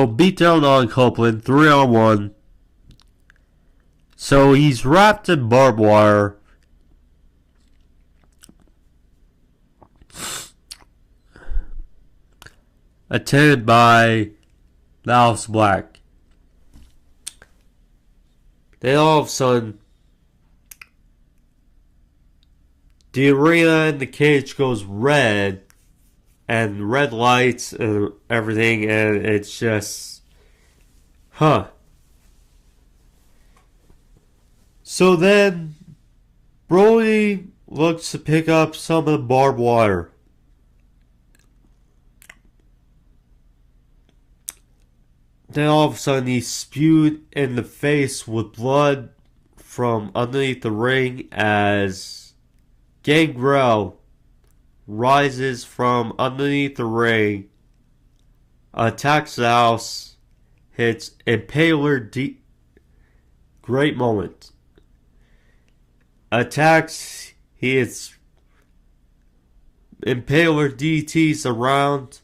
beat down on Copeland, 3-on-1. So he's wrapped in barbed wire. Attended by the House Black. Then all of a sudden, the arena in the cage goes red. And red lights and everything. And it's just, So then, Brody looks to pick up some of the barbed wire. Then all of a sudden he's spewed in the face with blood from underneath the ring as Gangrel rises from underneath the ring, attacks the house, hits Impaler great moment. Attacks, he hits Impaler DTs around,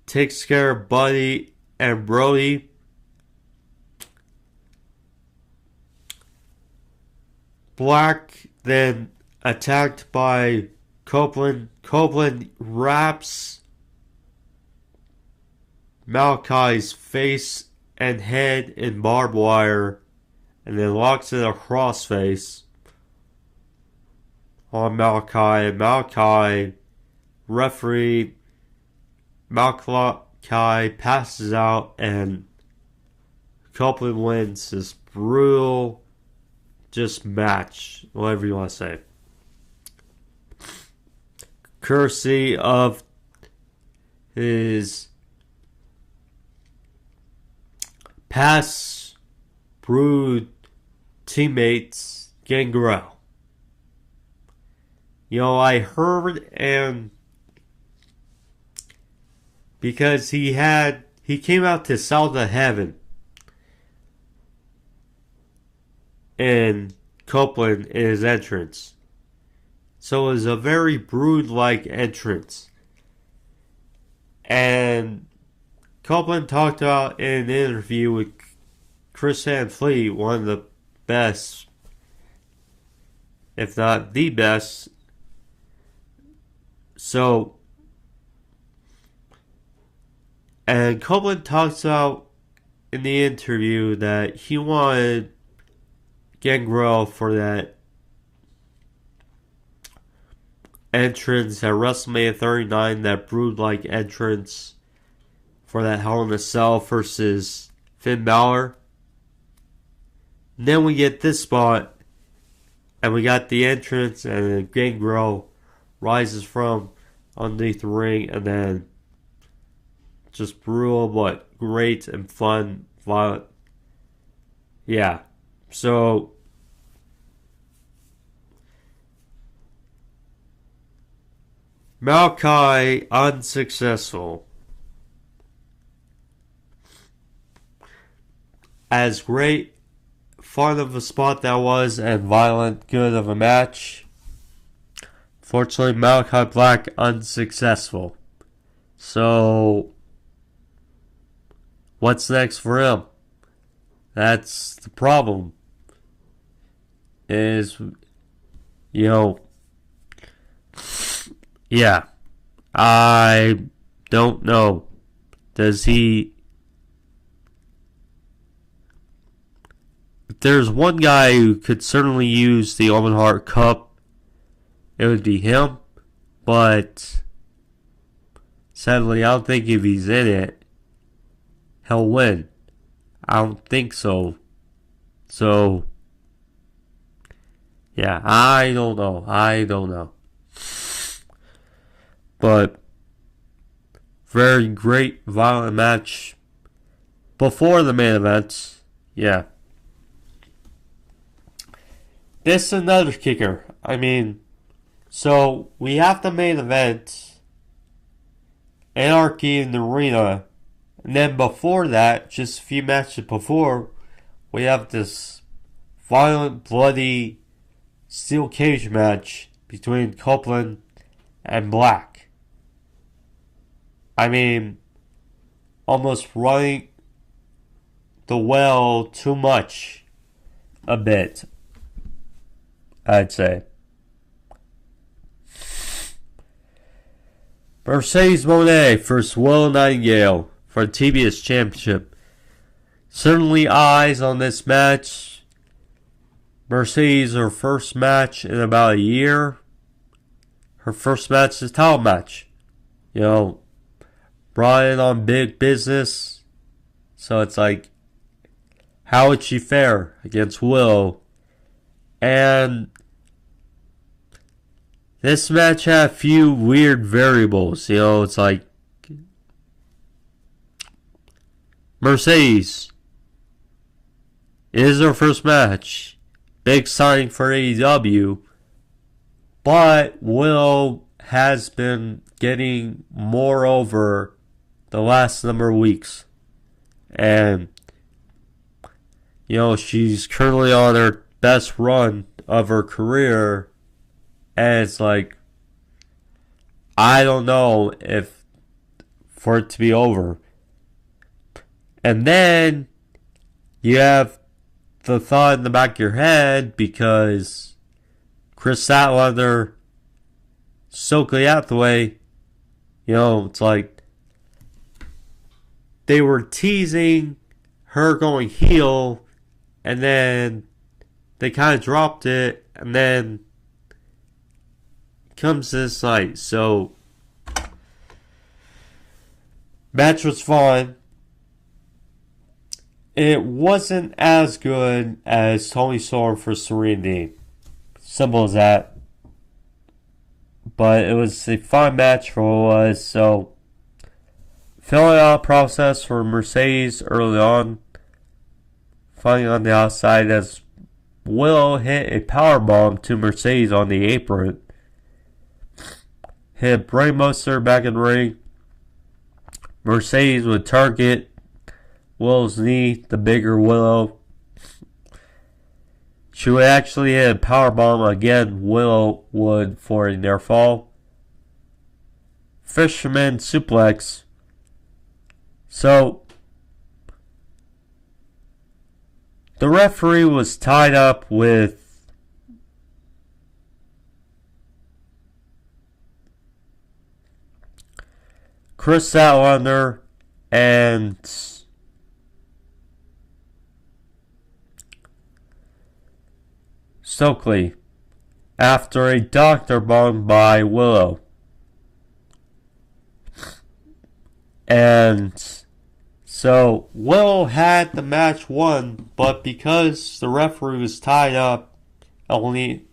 takes care of Buddy and Brody. Black then attacked by Copeland. Copeland wraps Malakai's face and head in barbed wire and then locks it a crossface on Malakai. Malakai, referee Malakai passes out and Copeland wins this brutal match, whatever you want to say. Courtesy of his past Brood teammates, Gangrel. I heard, and because he came out to South of Heaven in Copeland in his entrance. So it was a very Brood-like entrance. And Copeland talked about in an interview with Chris Van Fleet, one of the best, if not the best. So, and Copeland talks about in the interview that he wanted Gangrel for that entrance at WrestleMania 39, that Brood-like entrance for that Hell in a Cell versus Finn Balor. And then we get this spot, and we got the entrance, and then Gangrel rises from underneath the ring, and then just brutal, but great and fun, violent. Yeah. So, Malakai unsuccessful. As great fun of a spot that was and violent good of a match, fortunately Malakai Black unsuccessful. So what's next for him? That's the problem. Is, yeah, I don't know. Does he... If there's one guy who could certainly use the Owen Hart Cup, it would be him. But sadly, I don't think if he's in it, he'll win. I don't think so. So, yeah, I don't know. But very great violent match before the main event. Yeah. This is another kicker. So we have the main event, Anarchy in the arena, and then before that, just a few matches before, we have this violent, bloody steel cage match between Copeland and Black. Almost running the well too much a bit, I'd say. Mercedes Mone versus Willow Nightingale for the TBS Championship. Certainly eyes on this match. Mercedes, her first match in about a year. Her first match is a title match. Brought in on big business. So it's like, how would she fare against Willow? And this match had a few weird variables. It's like Mercedes, it is her first match. Big signing for AEW. But Willow has been getting more over the last number of weeks. And, she's currently on her best run of her career. And it's like, I don't know if for it to be over. And then you have the thought in the back of your head, because Chris Statlander, Stokely Hathaway, it's like they were teasing her going heel, and then they kind of dropped it, and then comes this night. So, match was fine. It wasn't as good as Toni Storm for Serena. Simple as that. But it was a fun match for what it was. So, filling out process for Mercedes early on. Fighting on the outside as Willow hit a powerbomb to Mercedes on the apron. Hit Brainbuster back in the ring. Mercedes would target Willow's knee, the bigger Willow. She would actually hit a powerbomb again. Willow would for a near fall. Fisherman suplex. So, the referee was tied up with Chris Statlander and Stokely after a doctor bomb by Willow. And so Willow had the match won, but because the referee was tied up, only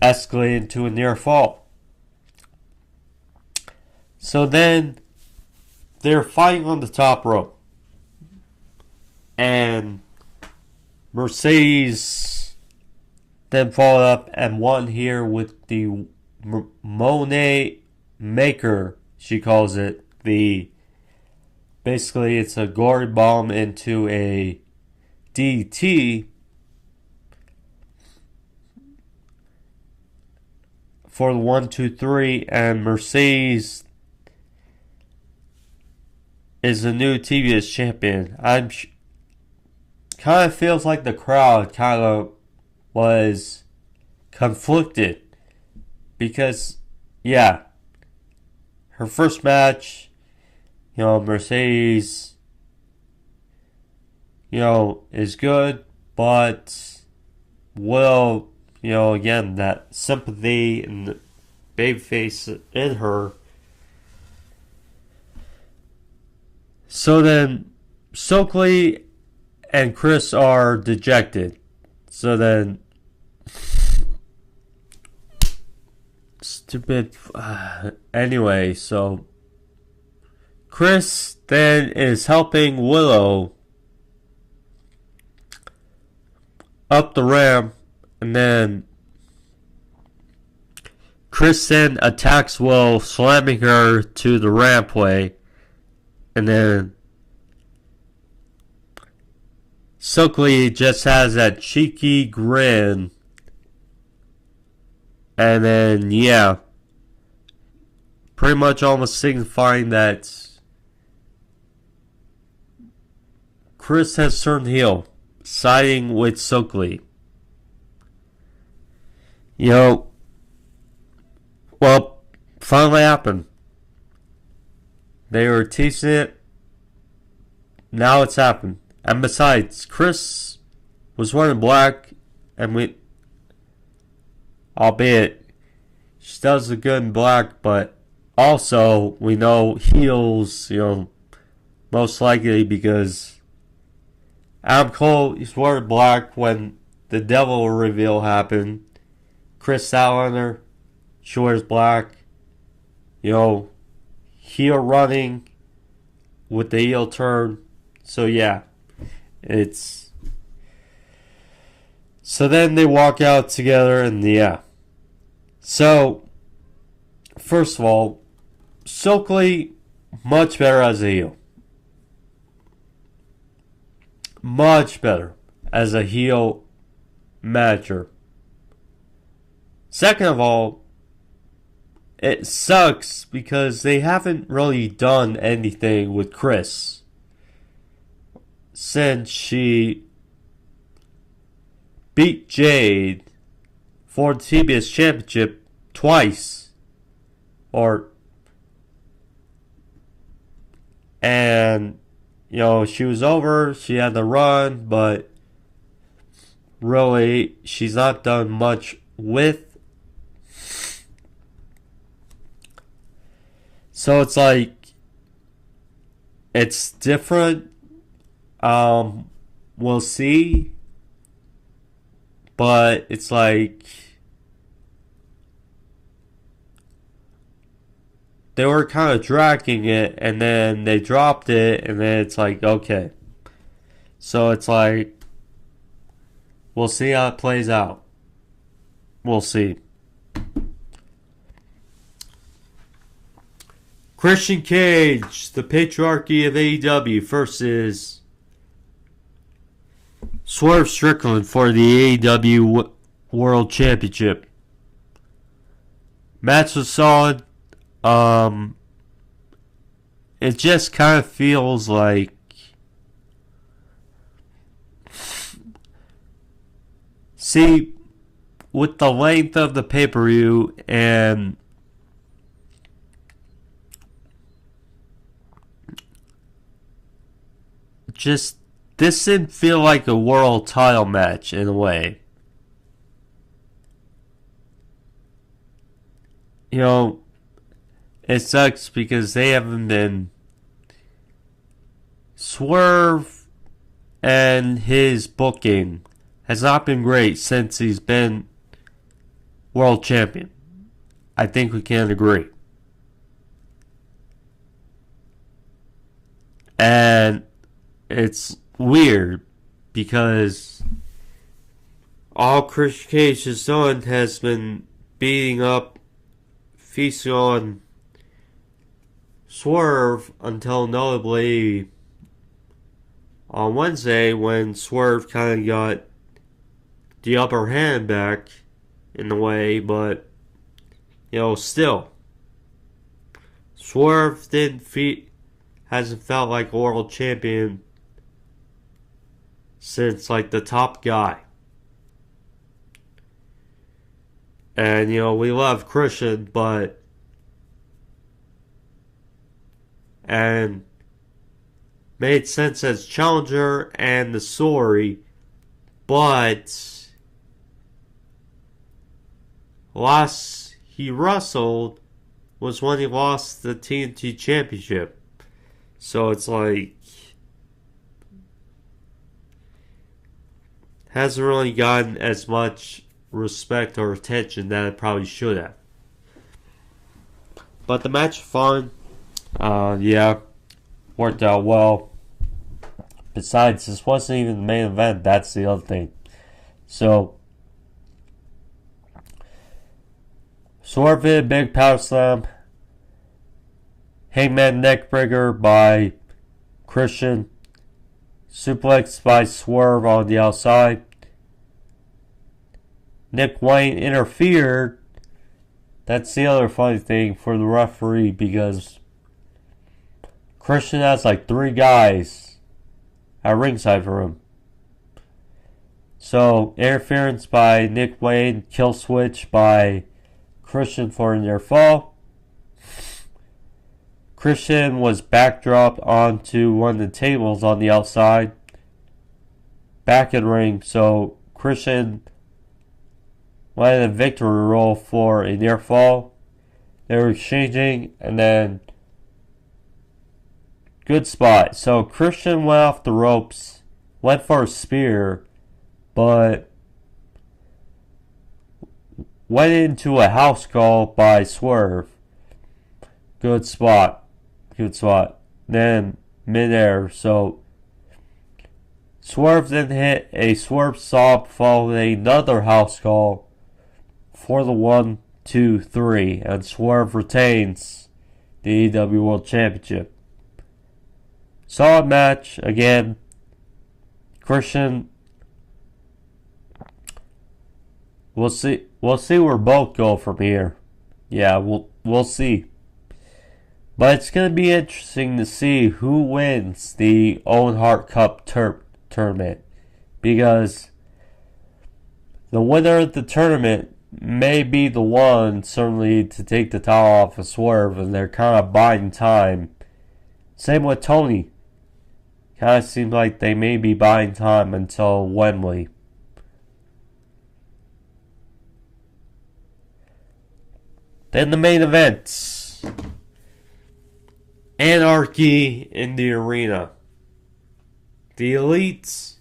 escalated to a near fall. So then they're fighting on the top rope. And Mercedes then followed up and won here with the Mone Maker, she calls it. Basically, it's a gory bomb into a DT for the 1, 2, 3, and Mercedes is the new TBS champion. Kind of feels like the crowd kind of was conflicted because, yeah, her first match, Mercedes, is good, but Will, again, that sympathy and the babyface in her. So then, Stokely and Chris are dejected. So then, stupid. Anyway, so Chris then is helping Willow up the ramp, and then Chris then attacks Willow, slamming her to the rampway, and then Stokely just has that cheeky grin, and then, yeah, pretty much almost signifying that Chris has turned heel, siding with Stokely. Well, finally happened. They were teasing it. Now it's happened. And besides, Chris was wearing black, and albeit she does look good in black, but also we know heels, most likely because Adam Cole is wearing black when the devil reveal happened. Chris Statlander, she wears black. Heel running with the heel turn. So yeah, so then they walk out together, and yeah. So, first of all, Stokely, much better as a heel. Much better as a heel manager. Second of all, it sucks because they haven't really done anything with Chris since she beat Jade for the TBS Championship twice. And, she was over, she had to run, but really, she's not done much with. So it's like, it's different. We'll see. But it's like, they were kind of dragging it, and then they dropped it, and then it's like, okay. So it's like, we'll see how it plays out. We'll see. Christian Cage, the patriarchy of AEW, versus Swerve Strickland for the AEW World Championship. Match was solid. It just kind of feels like, see, with the length of the pay-per-view and just, this didn't feel like a world title match in a way. It sucks because they haven't been. Swerve and his booking has not been great since he's been world champion. I think we can agree. And it's weird because all Chris Cage has done has been beating up, feasting on Swerve until notably on Wednesday when Swerve kind of got the upper hand back in a way, but still Swerve hasn't felt like a world champion since like the top guy. And we love Christian, and made sense as challenger and the story, but last he wrestled was when he lost the TNT Championship. So it's like, hasn't really gotten as much respect or attention that it probably should have. But the match was fun. Worked out well. Besides, this wasn't even the main event. That's the other thing. So, Swerve hit a big power slam. Hangman neckbreaker by Christian. Suplex by Swerve on the outside. Nick Wayne interfered. That's the other funny thing for the referee because Christian has like 3 guys at ringside for him. So, interference by Nick Wayne, kill switch by Christian for a near fall. Christian was backdropped onto one of the tables on the outside. Back in ring, so Christian went in a victory roll for a near fall. They were exchanging, and then good spot. So Christian went off the ropes, went for a spear, but went into a house call by Swerve. Good spot. Then midair, so Swerve then hit a swerve stomp following another house call for the 1, 2, 3, and Swerve retains the AEW World Championship. Solid match again. Christian, we'll see where both go from here. Yeah, we'll see. But it's going to be interesting to see who wins the OWEN HART Cup tournament. Because the winner of the tournament may be the one, certainly, to take the title off of Swerve, and they're kind of biding time. Same with Toni. Kind of seems like they may be buying time until Wembley. Then the main event. Anarchy in the arena. The Elites.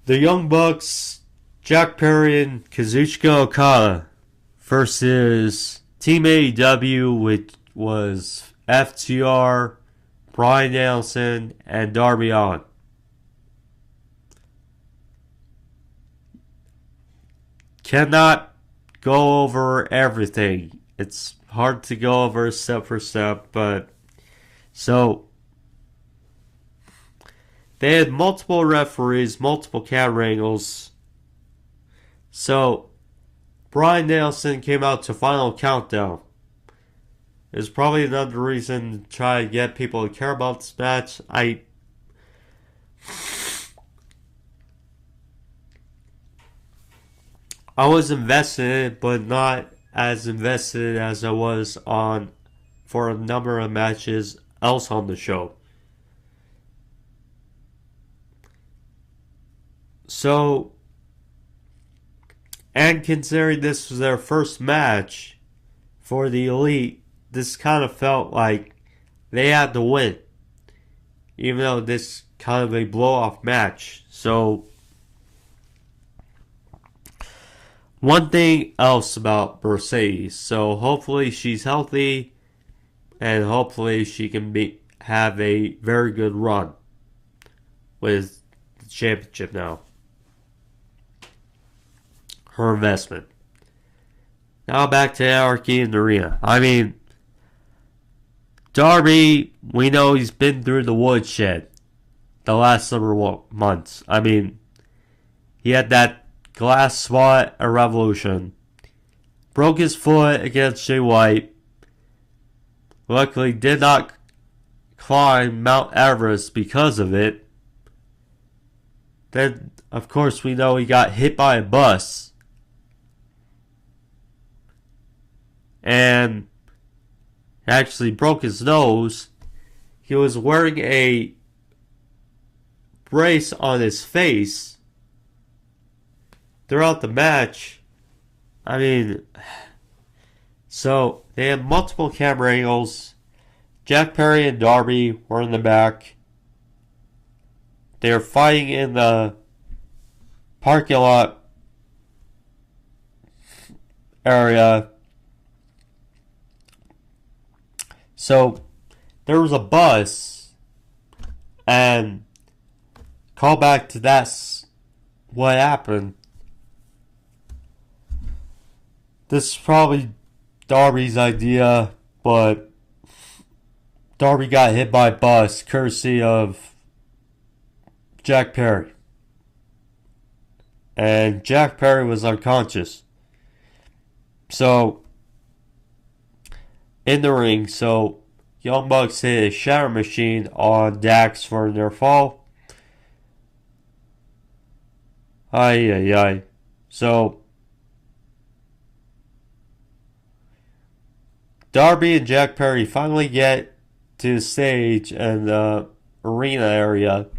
The Young Bucks, Jack Perry and Kazuchika Okada versus Team AEW, which was FTR, Bryan Danielson, and Darby Allin. Cannot go over everything. It's hard to go over step for step, but so they had multiple referees, multiple camera angles. So Bryan Danielson came out to Final Countdown. It's probably another reason to try to get people to care about this match. I was invested in it, but not as invested as I was on for a number of matches else on the show. So, and considering this was their first match for the Elite, this kind of felt like they had to win. Even though this kind of a blow-off match. So, one thing else about Mercedes. So, hopefully she's healthy. And hopefully she can have a very good run with the championship now. Her investment. Now back to Anarchy in the arena. I mean, Darby, we know he's been through the woodshed the last several months. I mean, he had that glass spot at Revolution. Broke his foot against Jay White. Luckily did not climb Mount Everest because of it. Then, of course, we know he got hit by a bus. And actually broke his nose. He was wearing a brace on his face throughout the match. I mean, so they had multiple camera angles. Jack Perry and Darby were in the back. They were fighting in the parking lot area. So, there was a bus, and call back to that's what happened. This is probably Darby's idea, but Darby got hit by a bus courtesy of Jack Perry. And Jack Perry was unconscious. So, in the ring, so Young Bucks hit a shatter machine on Dax for their fall. So, Darby and Jack Perry finally get to the stage in the arena area.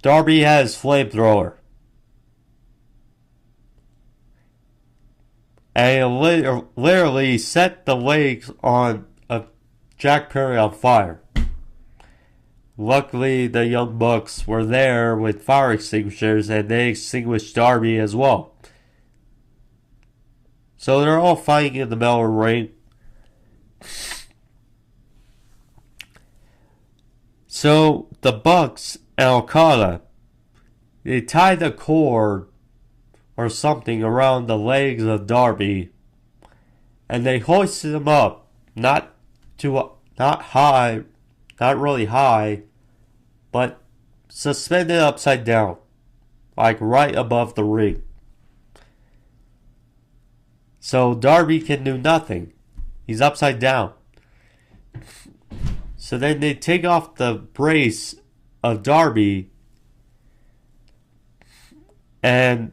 Darby has flamethrower. And literally set the legs on Jack Perry on fire. Luckily, the Young Bucks were there with fire extinguishers and they extinguished Darby as well. So they're all fighting in the middle of the ring. So the Bucks and Okada, they tied the cord or something around the legs of Darby, and they hoisted him up, not high, not really high, but suspended upside down, like right above the ring. So Darby can do nothing. He's upside down. So then they take off the brace of Darby, And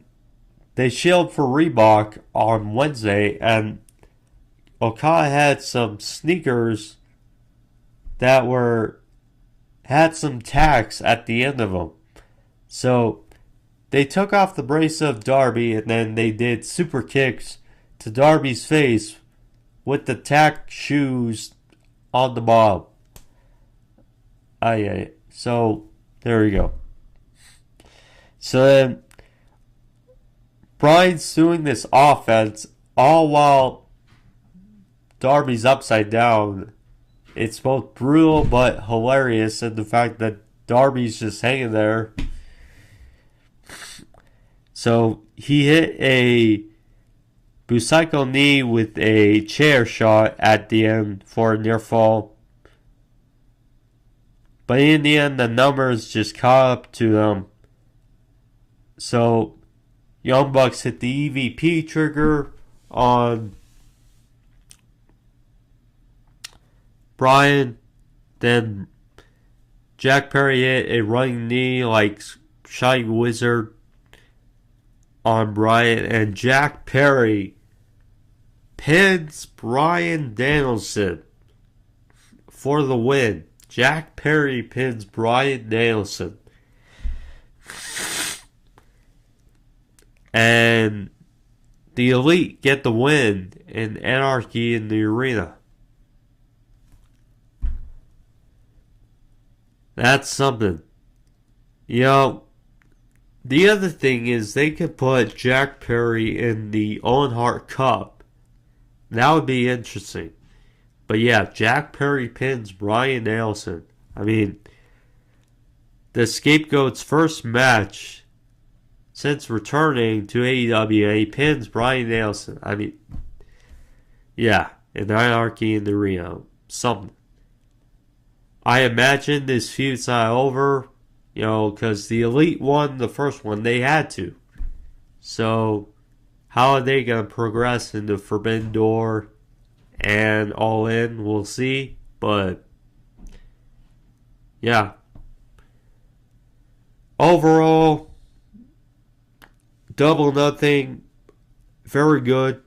they showed for Reebok on Wednesday, and Okada had some sneakers that had some tacks at the end of them. So they took off the brace of Darby, and then they did super kicks to Darby's face with the tack shoes on the bottom. So there you go. So then Bryan's doing this offense all while Darby's upside down. It's both brutal but hilarious in the fact that Darby's just hanging there. So he hit a Busaiku knee with a chair shot at the end for a near fall. But in the end, the numbers just caught up to them. So Young Bucks hit the EVP trigger on Bryan. Then Jack Perry hit a running knee like Shining Wizard on Bryan. And Jack Perry pins Bryan Danielson for the win. Jack Perry pins Bryan Danielson. And the Elite get the win in Anarchy in the arena. That's something. You know, the other thing is they could put Jack Perry in the Owen Hart Cup. That would be interesting. But yeah, Jack Perry pins Bryan Danielson. I mean, the Scapegoat's first match since returning to AEW, he pins Bryan Danielson. I mean, yeah, in Anarchy in the Rio. Something. I imagine this feud's not over, you know, because the Elite won the first one. They had to. So, how are they going to progress into Forbidden Door and All In? We'll see. But, yeah. Overall, Double Nothing, very good.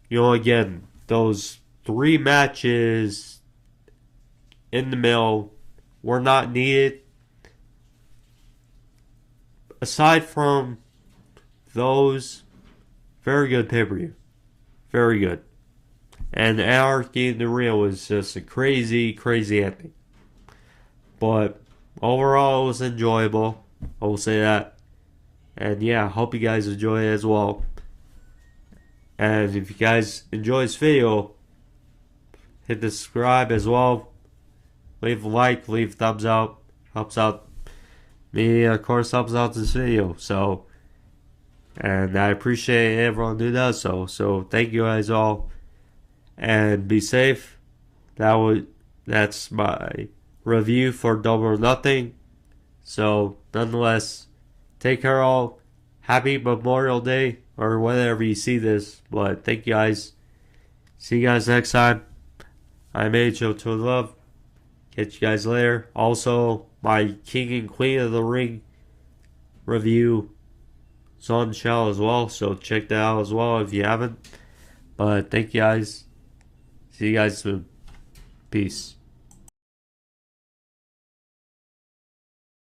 You know, again, those 3 matches in the middle were not needed. Aside from those, very good pay-per-view. Very good. And Anarchy in the Rio was just a crazy, crazy ending. But overall, it was enjoyable. I will say that. And yeah, hope you guys enjoy it as well. And if you guys enjoy this video, hit the subscribe as well. Leave a like, leave a thumbs up. Helps out me, of course, helps out this video. So, and I appreciate everyone who does so. So thank you guys all. And be safe. That's my review for Double or Nothing. So nonetheless, take care all. Happy Memorial Day or whenever you see this. But thank you guys. See you guys next time. I'm HO to Love. Catch you guys later. Also, my King and Queen of the Ring review is on the channel as well. So check that out as well if you haven't. But thank you guys. See you guys soon. Peace.